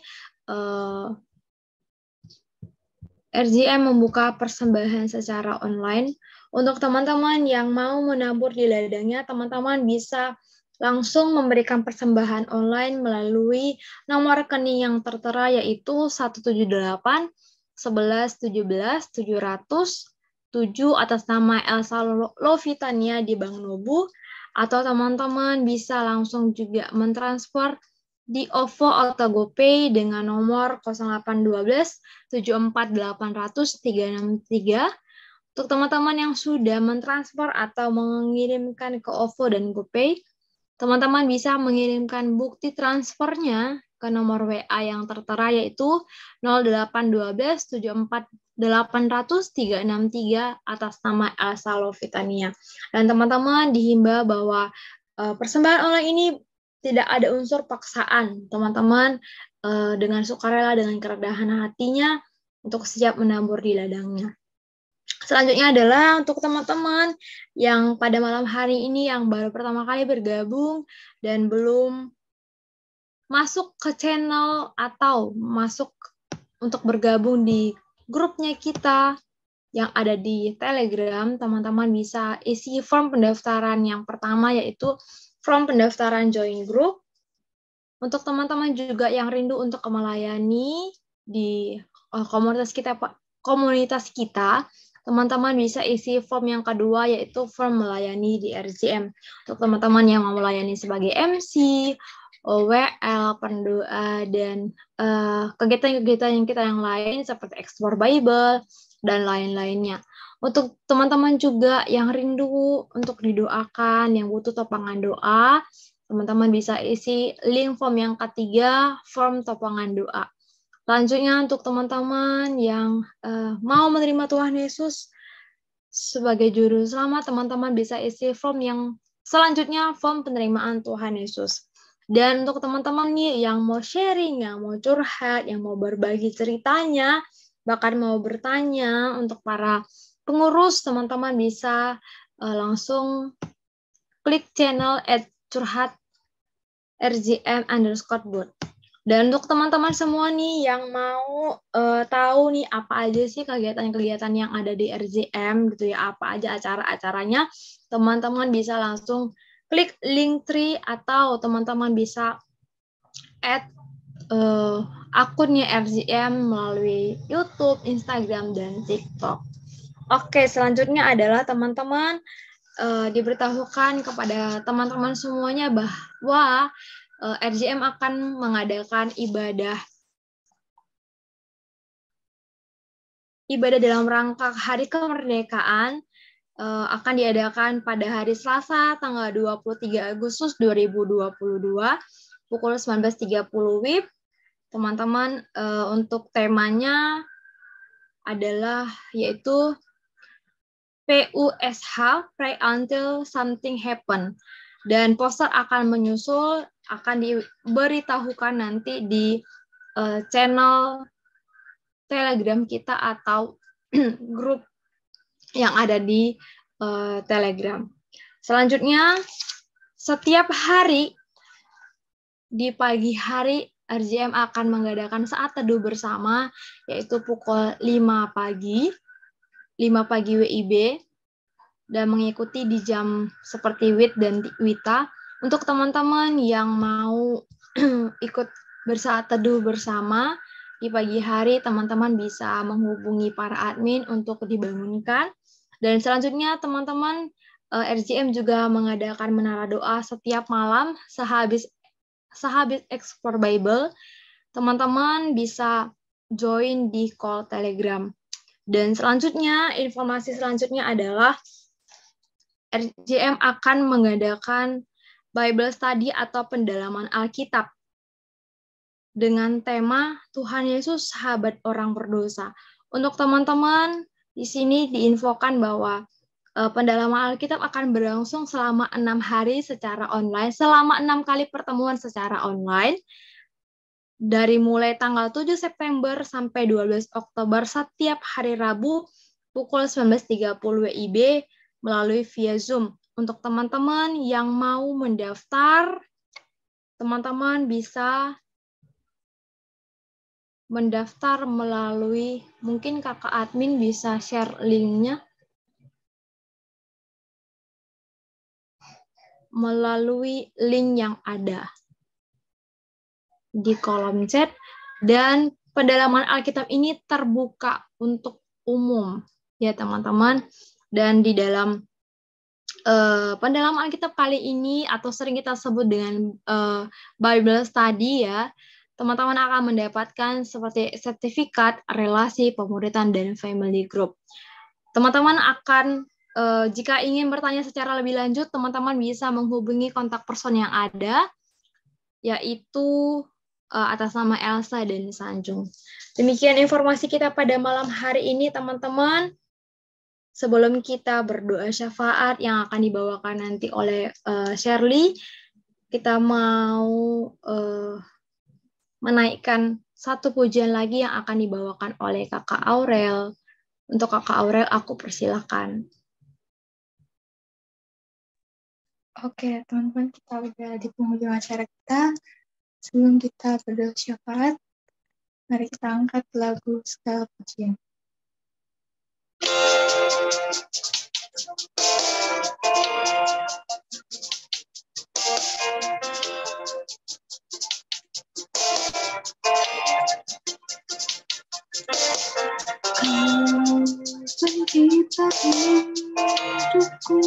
RJM membuka persembahan secara online. Untuk teman-teman yang mau menabur di ladangnya, teman-teman bisa langsung memberikan persembahan online melalui nomor rekening yang tertera, yaitu 178 11 17 707 atas nama Elsa Lovitania di Bank Nobu, atau teman-teman bisa langsung juga mentransfer di OVO atau GoPay dengan nomor 0812 74 800 363. Untuk teman-teman yang sudah mentransfer atau mengirimkan ke OVO dan GoPay, teman-teman bisa mengirimkan bukti transfernya ke nomor WA yang tertera, yaitu 0812 74 800 363 atas nama Elsa Lovitania. Dan teman-teman dihimbau bahwa persembahan online ini tidak ada unsur paksaan. Teman-teman dengan sukarela, dengan kerendahan hatinya untuk siap menabur di ladangnya. Selanjutnya adalah untuk teman-teman yang pada malam hari ini yang baru pertama kali bergabung dan belum masuk ke channel atau masuk untuk bergabung di grupnya kita yang ada di Telegram, teman-teman bisa isi form pendaftaran yang pertama, yaitu form pendaftaran join group. Untuk teman-teman juga yang rindu untuk melayani di komunitas kita, teman-teman bisa isi form yang kedua, yaitu form melayani di RJM. Untuk teman-teman yang mau melayani sebagai MC, WL, pendoa, dan kegiatan-kegiatan kita yang lain seperti ekspor Bible, dan lain-lainnya. Untuk teman-teman juga yang rindu untuk didoakan, yang butuh topangan doa, teman-teman bisa isi link form yang ketiga, form topangan doa. Selanjutnya untuk teman-teman yang mau menerima Tuhan Yesus sebagai juru selamat, teman-teman bisa isi form yang selanjutnya, form penerimaan Tuhan Yesus. Dan untuk teman-teman nih yang mau sharing, yang mau curhat, yang mau berbagi ceritanya, bahkan mau bertanya untuk para pengurus, teman-teman bisa langsung klik channel @curhat RJM_bot. Dan untuk teman-teman semua nih yang mau tahu nih apa aja sih kegiatan-kegiatan yang ada di RJM gitu ya, apa aja acara-acaranya, teman-teman bisa langsung klik Linktree atau teman-teman bisa add akunnya RJM melalui YouTube, Instagram, dan TikTok. Oke, selanjutnya adalah teman-teman diberitahukan kepada teman-teman semuanya bahwa RJM akan mengadakan ibadah dalam rangka Hari Kemerdekaan, akan diadakan pada hari Selasa tanggal 23 Agustus 2022 pukul 19.30 WIB. Teman-teman, untuk temanya adalah yaitu PUSH, Pray Until Something Happen. Dan poster akan menyusul, akan diberitahukan nanti di channel Telegram kita atau grup yang ada di Telegram. Selanjutnya, setiap hari di pagi hari RJM akan mengadakan saat teduh bersama, yaitu pukul 5 pagi WIB, dan mengikuti di jam seperti WIT dan WITA. Untuk teman-teman yang mau ikut bersaat teduh bersama di pagi hari, teman-teman bisa menghubungi para admin untuk dibangunkan. Dan selanjutnya teman-teman, RJM juga mengadakan menara doa setiap malam sehabis ekspor Bible. Teman-teman bisa join di call Telegram. Dan selanjutnya, informasi selanjutnya adalah RJM akan mengadakan Bible Study atau pendalaman Alkitab dengan tema Tuhan Yesus sahabat orang berdosa. Untuk teman-teman, di sini diinfokan bahwa pendalaman Alkitab akan berlangsung selama 6 hari secara online, selama 6 kali pertemuan secara online, dari mulai tanggal 7 September sampai 12 Oktober setiap hari Rabu pukul 19.30 WIB melalui via Zoom. Untuk teman-teman yang mau mendaftar, teman-teman bisa mendaftar melalui, mungkin kakak admin bisa share linknya, melalui link yang ada di kolom chat. Dan pendalaman Alkitab ini terbuka untuk umum, ya teman-teman. Dan di dalam pendalaman Alkitab kali ini, atau sering kita sebut dengan Bible Study ya, teman-teman akan mendapatkan seperti sertifikat, relasi, pemuritan, dan family group. Teman-teman akan, jika ingin bertanya secara lebih lanjut, teman-teman bisa menghubungi kontak person yang ada, yaitu atas nama Elsa dan Sanjung. Demikian informasi kita pada malam hari ini, teman-teman. Sebelum kita berdoa syafaat yang akan dibawakan nanti oleh Shirley, kita mau menaikkan satu pujian lagi yang akan dibawakan oleh Kakak Aurel. Untuk Kakak Aurel, aku persilakan. Oke, teman-teman, kita udah di penghujung acara kita. Sebelum kita berdoa syafaat, mari kita angkat lagu Segala Pujian. Kau pencipta hidupku,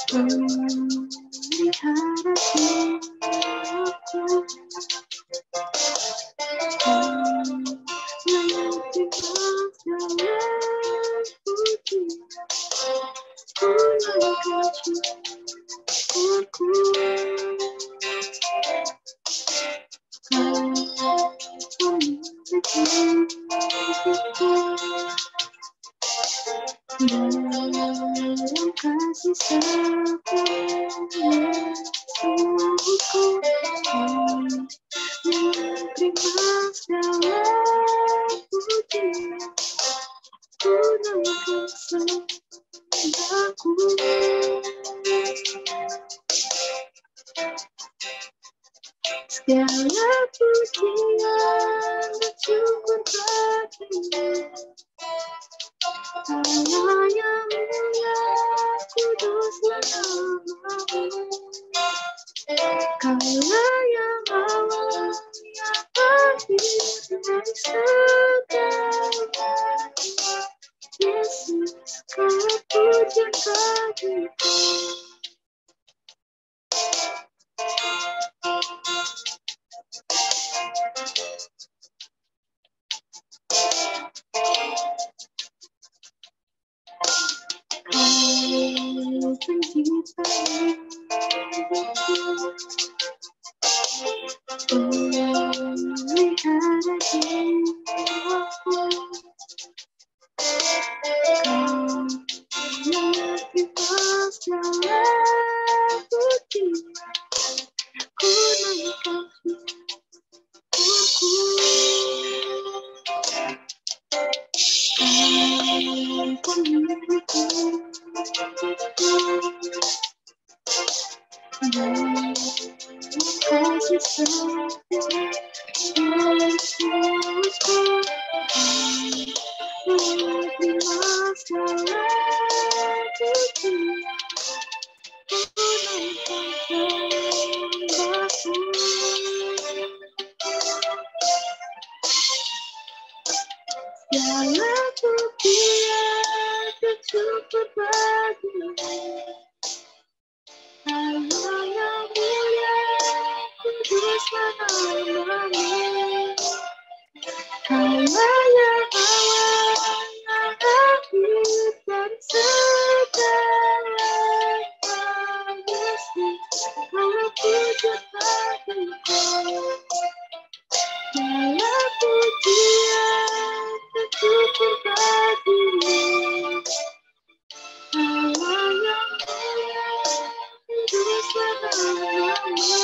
pelihara jiwaku, layak dibalas segala pujian, ku naikkan syukurku. Kau memiliki hidupku, dalam kasih sempurna semuaku, menerima segala pujian, ku naikkan sembahku. Segala pujian dan syukur bagimu, Allah yang mulia, kuduslah nama-Mu. Kaulah yang awal, yang akhir dari segala. Yesus, Kau pujian bagiku. Kau pencipta hidupku, pelihara jiwaku, Kau layak dibalas segala pujian, ku naikkan syukurku. Kau pemilikku hidupku, dalam kasih sempurna Yesusku, menerima segala pujian, ku naikkan sembahku. Segala pujian dan syukur bagimu, Allah yang mulia, kuduslah nama-Mu. Kaulah yang awal, yang akhir dari segala. Yesus, Kau pujian bagiku. Segala pujian dan syukur bagimu, Allah yang mulia, kuduslah nama-Mu.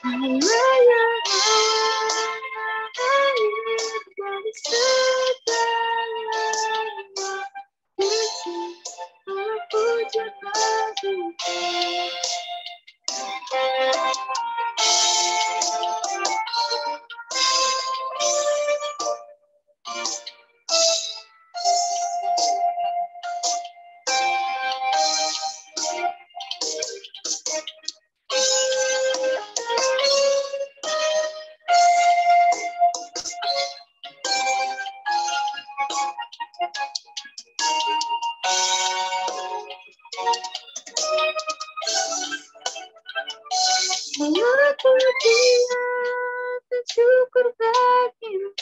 Allah yang awal, yang akhir dari segala. Yesus, Kau pujian bagiku. Aku dia bersyukur bagimu.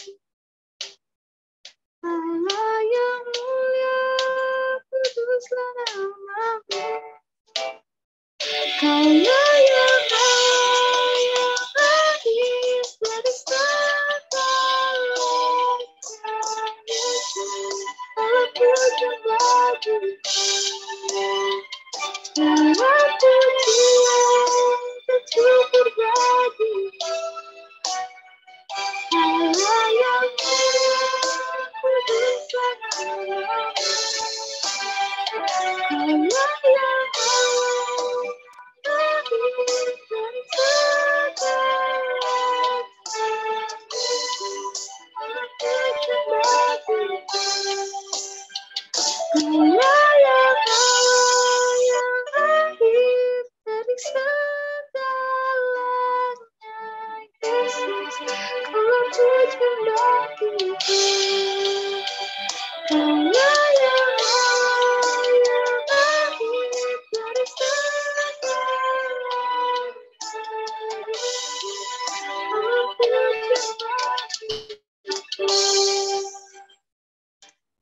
Allah yang mulia, kuduslah nama-Mu. Kaulah yang hadis dari segala Yesus, aku berbagi. Aku dia bersyukur bagi Allah yang mulia, kuduslah nama-Mu. Allah yang hadis dari segala aku berbagi. Allah yang hadis dari segalanya Yesus, kalau Tuhan bagi. Allah yang hadis dari segalanya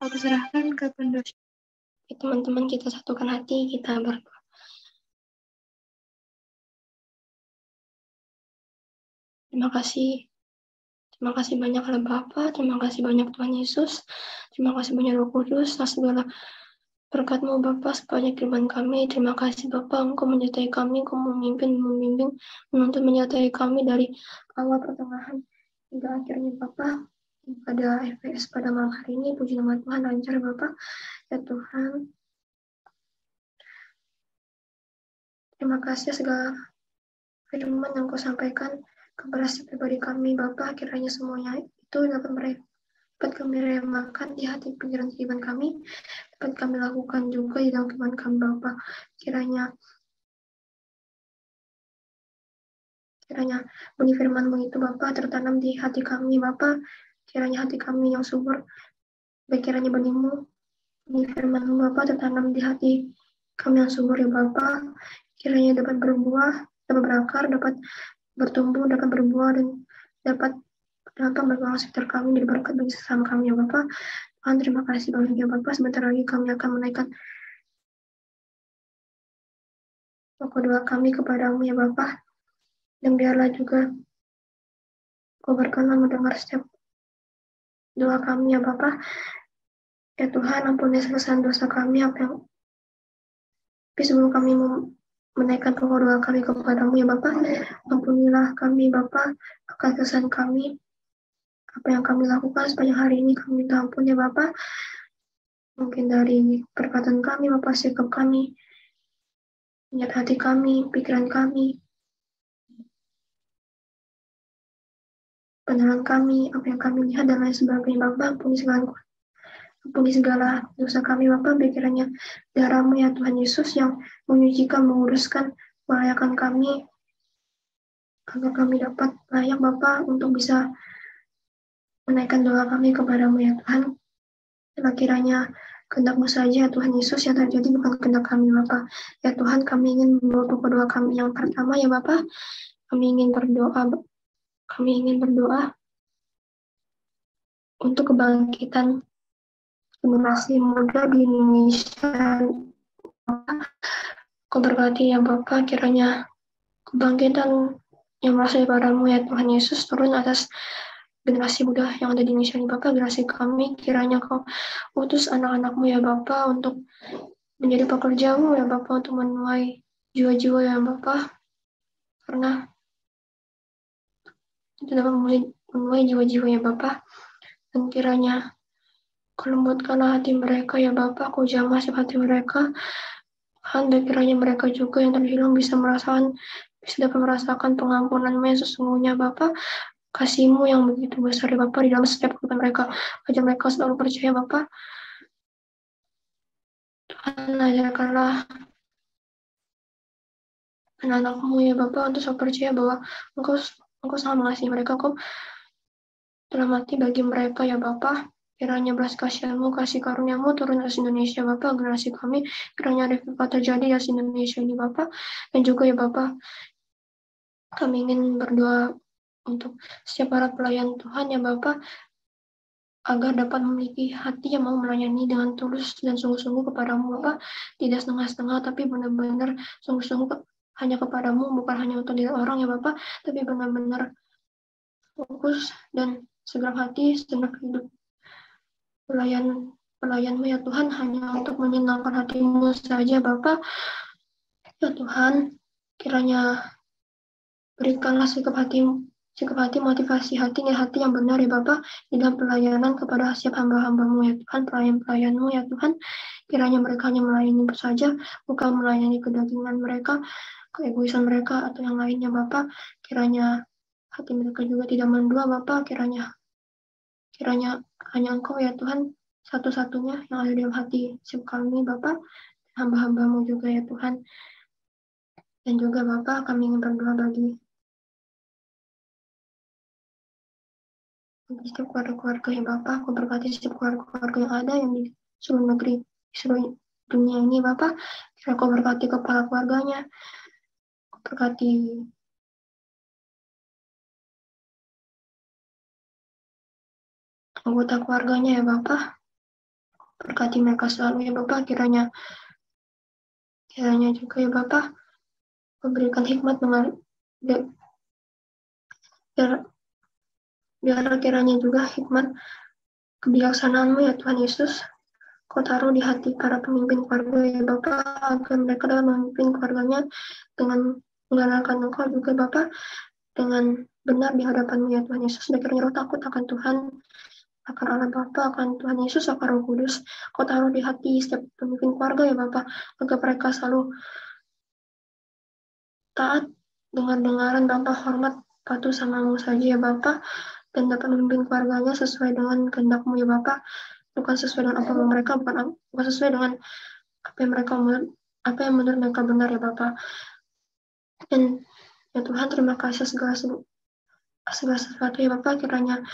aku serahkan ke pendosa. Teman-teman, kita satukan hati, kita berdoa. Terima kasih banyak Allah Bapa, terima kasih banyak Tuhan Yesus, terima kasih banyak Roh Kudus, atas segala berkat-Mu Bapa sepanjang kehidupan kami. Terima kasih Bapa, Engkau menyertai kami, Engkau membimbing, menuntun menyertai kami dari awal pertengahan hingga akhirnya Bapa. Pada FPS pada malam hari ini, puji nama Tuhan lancar Bapa. Ya Tuhan, terima kasih segala firman yang Kau sampaikan kepada setiap pribadi kami Bapa, kiranya semuanya itu dapat kami remakan di hati pikiran kehidupan kami, dapat kami lakukan juga di dalam kehidupan kami Bapa. Kiranya benih firman-Mu itu Bapa tertanam di hati kami Bapa. Kiranya hati kami yang subur, baik kiranya benih-Mu, benih firman-Mu Bapa tertanam di hati kami yang subur ya Bapa. Kiranya dapat berbuah, dapat berakar, dapat bertumbuh, dapat berbuah, dan dapat berdampak sekitar kami, dari berkat bagi sesama kami ya Bapa. Tuhan, terima kasih banyak ya Bapa. Sebentar lagi kami akan menaikkan pokok doa kami kepadamu ya Bapa. Dan biarlah juga Kau berkenan mendengar setiap doa kami ya Bapa. Ya Tuhan, ampuni kesalahan dosa kami, tapi sebelum kami menaikkan pokok doa kami kepadamu ya Bapa, ampunilah kami Bapa akan kesalahan kami, apa yang kami lakukan sepanjang hari ini. Kami minta ampun ya Bapa, mungkin dari perkataan kami Bapa, sikap kami, niat hati kami, pikiran kami, pandangan kami, apa yang kami lihat dan lain sebagainya Bapa. Ampuni segala dosa kami Bapa, kiranya darah-Mu ya Tuhan Yesus yang menyucikan, menguruskan, melayakan kami, agar kami dapat layak Bapa untuk bisa menaikkan doa kami kepadamu ya Tuhan. Dan kiranya kehendak-Mu saja Tuhan Yesus yang terjadi, bukan kehendak kami Bapa. Ya Tuhan, kami ingin membawa pokok doa kami yang pertama ya Bapa. Kami ingin berdoa untuk kebangkitan generasi muda di Indonesia. Kau berkati ya Bapa, kiranya kebangkitan yang berasal daripada-Mu ya Tuhan Yesus turun atas generasi muda yang ada di Indonesia ini Bapa. Generasi kami, kiranya Kau utus anak-anak-Mu ya Bapa untuk menjadi pekerja-Mu ya Bapa, untuk menuai jiwa-jiwa ya Bapa, karena itu dapat menuai jiwa-jiwa ya Bapa. Dan kiranya Kau lembutkanlah hati mereka ya Bapa, Kau jamah hati mereka. Dan kiranya mereka juga yang terhilang bisa dapat merasakan pengampunan-Mu yang sesungguhnya Bapa. Kasih-Mu yang begitu besar ya Bapa di dalam setiap kehidupan mereka. Ajar mereka selalu percaya Bapa. Tuhan, ajarkanlah anak-anak-Mu ya Bapa untuk selalu percaya bahwa Engkau sangat mengasihi mereka. Engkau telah mati bagi mereka ya Bapa. Kiranya belas kasihan-Mu, kasih karunia-Mu turun atas Indonesia Bapa, generasi kami. Kiranya revival terjadi atas Indonesia ini Bapa. Dan juga ya Bapa, Kami ingin berdoa untuk setiap para pelayan Tuhan ya Bapak, agar dapat memiliki hati yang mau melayani dengan tulus dan sungguh-sungguh kepadamu Bapak, tidak setengah-setengah tapi benar-benar sungguh-sungguh hanya kepadamu, bukan hanya untuk diri orang ya Bapak, tapi benar-benar fokus dan segenap hati, segenap hidup pelayanmu ya Tuhan, hanya untuk menyenangkan hatimu saja Bapak. Ya Tuhan, kiranya berikanlah sikap hati, motivasi hati yang benar ya Bapak, di dalam pelayanan kepada setiap hamba-hambamu ya Tuhan, pelayan-pelayanmu ya Tuhan. Kiranya mereka hanya melayani saja, bukan melayani kedagingan mereka, keegoisan mereka, atau yang lainnya Bapak. Kiranya hati mereka juga tidak mendua Bapak, kiranya hanya Engkau ya Tuhan, satu-satunya yang ada dalam hati setiap kami Bapak, hamba-hambamu juga ya Tuhan. Dan juga Bapak, kami ingin berdoa bagi setiap keluarga-keluarga ya Bapak. Aku berkati setiap keluarga-keluarga yang ada yang di seluruh negeri, di seluruh dunia ini Bapak. Kira Kau berkati kepala keluarganya, Kau berkati anggota keluarganya ya Bapak. Berkati mereka selalu ya Bapak. Kiranya juga ya Bapak, memberikan hikmat biar kiranya juga hikmat kebijaksanaan-Mu ya Tuhan Yesus, Kau taruh di hati para pemimpin keluarga ya Bapak, agar mereka dapat memimpin keluarganya dengan mengandalkan Engkau juga Bapak, dengan benar di hadapan-Mu ya Tuhan Yesus. Dan kiranya roh takut akan Tuhan, akan Allah Bapa, akan Tuhan Yesus, akan Roh Kudus, Kau taruh di hati setiap pemimpin keluarga ya Bapak, agar mereka selalu taat, dengar-dengaran Bapak, hormat, patuh sama-Mu saja ya Bapak, dan dapat memimpin keluarganya sesuai dengan kehendak-Mu ya Bapak, bukan sesuai dengan apa mereka, bukan sesuai dengan apa yang menurut mereka benar ya Bapak. Dan ya Tuhan, terima kasih segala sesuatu ya Bapak. Kiranya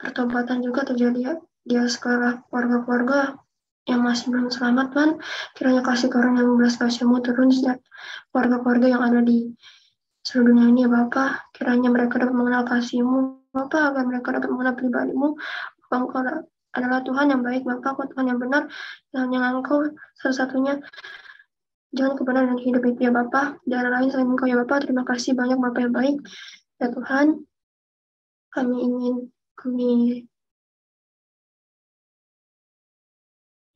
pertobatan juga terjadi ya di segala keluarga-keluarga yang masih belum selamat Tuhan. Kiranya kasih karunia belas kasih-Mu turun setiap keluarga-keluarga yang ada di seluruh dunia ini ya Bapak. Kiranya mereka dapat mengenal kasih-Mu Bapak, agar mereka dapat mengenal pribadi-Mu. Engkau adalah Tuhan yang baik Bapak, Engkau Tuhan yang benar, yang Engkau satu-satunya jalan kebenaran dan hidup itu ya Bapak. Jangan lain selain Engkau ya Bapak. Terima kasih banyak Bapak yang baik ya Tuhan.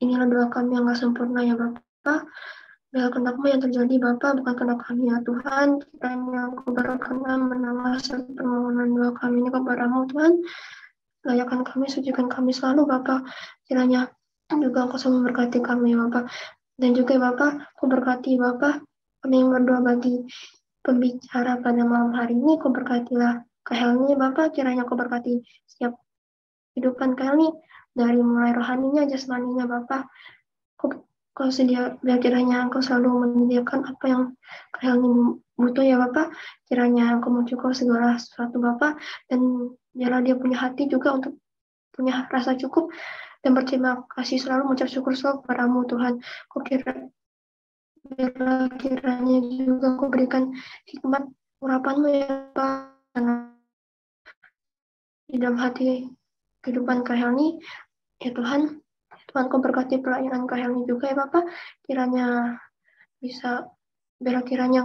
Inilah doa kami yang gak sempurna ya Bapak. Biar kehendak-Mu yang terjadi Bapak, bukan kehendak kami ya Tuhan. Kiranya Engkau berkenan mendengar permohonan doa kami ini kepada-Mu Tuhan. Layakan kami, sucikan kami selalu Bapak. Kiranya juga Engkau selalu memberkati kami ya Bapak. Dan juga Bapak, Kau berkati Bapak. Kami yang berdoa bagi pembicara pada malam hari ini. Kau berkatilah Kak Helmi Bapak. Kiranya Kau berkati setiap kehidupan Kak Helmi, dari mulai rohaninya, jasmaninya Bapak. Kau sedia, biar kiranya Engkau selalu menyediakan apa yang Kak Helmi butuh ya Bapak. Kiranya Engkau mencukup segala sesuatu Bapak, dan biarlah dia punya hati juga untuk punya rasa cukup dan berterima kasih selalu, mengucap syukur selalu kepada-Mu Tuhan. Kau kiranya juga Kau berikan hikmat urapan-Mu ya Bapak di dalam hati kehidupan Kak Helmi ya Tuhan. Tuhan, Kau berkati pelayanan Kak Helmi juga ya Bapak. Kiranya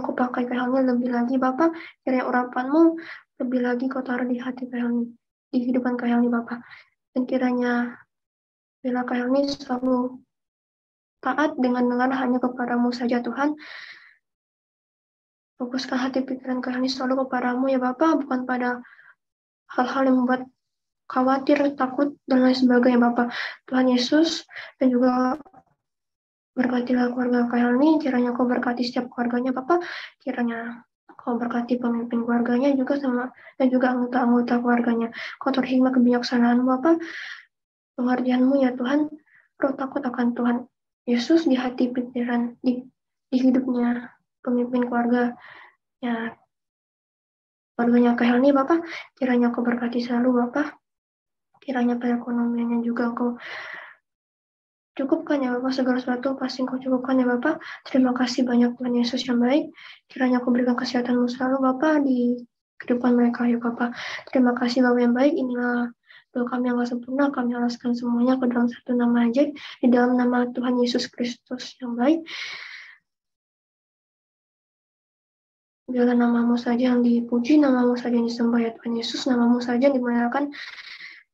Kau pakai Kak Helmi lebih lagi Bapak. Kiranya urapan-Mu lebih lagi Kau taruh di hati Kak Helmi, di kehidupan Kak Helmi Bapak. Dan kiranya bila Kak Helmi selalu taat dengan hanya kepada-Mu saja Tuhan. Fokuskan hati pikiran Kak Helmi selalu kepada-Mu ya Bapak, bukan pada hal-hal yang membuat khawatir, takut, dan lain sebagainya Bapak. Tuhan Yesus, dan juga berkatilah keluarga Kak Helmi. Kiranya Kau berkati setiap keluarganya Bapak. Kiranya Kau berkati pemimpin keluarganya juga dan juga anggota-anggota keluarganya. Kau terhikmat kebijaksanaan Bapak, pengertian-Mu ya Tuhan, roh takut akan Tuhan Yesus di hati pikiran, di hidupnya pemimpin keluarganya Kak Helmi Bapak. Kiranya Kau berkati selalu Bapak. Kiranya perekonomiannya juga Kau cukupkan ya Bapak, segala sesuatu pasti Engkau cukupkan ya Bapak. Terima kasih banyak Tuhan Yesus yang baik. Kiranya Kau berikan kesehatan-Mu selalu Bapak di kehidupan mereka ya Bapak. Terima kasih Bapak yang baik. Inilah doa kami yang gak sempurna, kami alaskan semuanya ke dalam satu nama aja, di dalam nama Tuhan Yesus Kristus yang baik. Biarlah nama-Mu saja yang dipuji, nama-Mu saja yang disembah ya Tuhan Yesus, nama-Mu saja yang dimuliakan,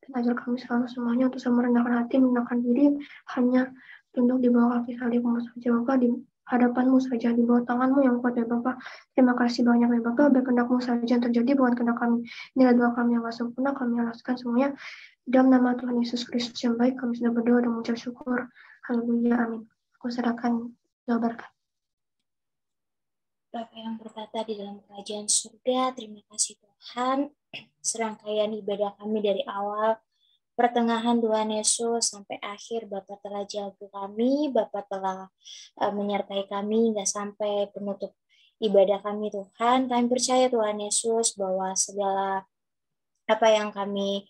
dan ajar kami selalu semuanya untuk merendahkan hati, merendahkan diri, hanya tunduk di bawah kaki salib-Mu saja Bapak, di hadapan-Mu saja, di bawah tangan-Mu yang kuat ya Bapak. Terima kasih banyak ya Bapak, biar kehendak-Mu saja yang terjadi, bukan kehendak kami. Inilah doa kami yang gak sempurna, kami alaskan semuanya. Dalam nama Tuhan Yesus Kristus yang baik, kami sudah berdoa dan mengucap syukur. Haleluya, amin. Aku serahkan doa berkat. Bapa yang berkata di dalam kerajaan surga, terima kasih Tuhan. Serangkaian ibadah kami dari awal, pertengahan Tuhan Yesus sampai akhir, Bapa telah jaga kami, Bapa telah menyertai kami hingga sampai penutup ibadah kami Tuhan. Kami percaya Tuhan Yesus bahwa segala apa yang kami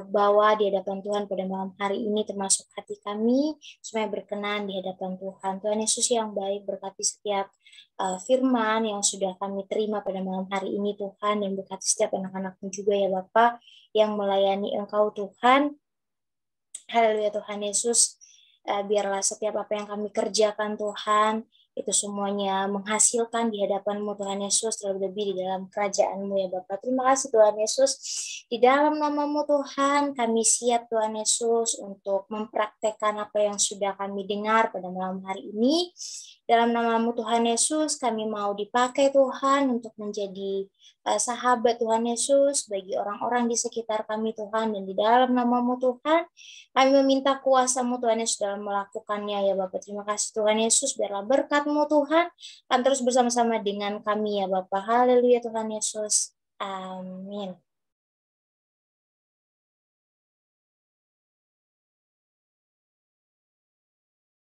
bawa di hadapan Tuhan pada malam hari ini, termasuk hati kami, supaya berkenan di hadapan Tuhan. Tuhan Yesus yang baik, berkati setiap firman yang sudah kami terima pada malam hari ini Tuhan, dan berkati setiap anak-anak-Mu juga ya Bapa yang melayani Engkau Tuhan. Haleluya Tuhan Yesus, biarlah setiap apa yang kami kerjakan Tuhan, itu semuanya menghasilkan di hadapan-Mu Tuhan Yesus, terlebih di dalam kerajaan-Mu ya Bapa. Terima kasih Tuhan Yesus, di dalam nama-Mu Tuhan kami siap Tuhan Yesus untuk mempraktekkan apa yang sudah kami dengar pada malam hari ini. Dalam nama-Mu Tuhan Yesus kami mau dipakai Tuhan untuk menjadi sahabat Tuhan Yesus bagi orang-orang di sekitar kami Tuhan, dan di dalam nama-Mu Tuhan kami meminta kuasa-Mu Tuhan Yesus dalam melakukannya ya Bapak. Terima kasih Tuhan Yesus, biarlah berkat-Mu Tuhan akan terus bersama-sama dengan kami ya Bapak. Haleluya Tuhan Yesus. Amin.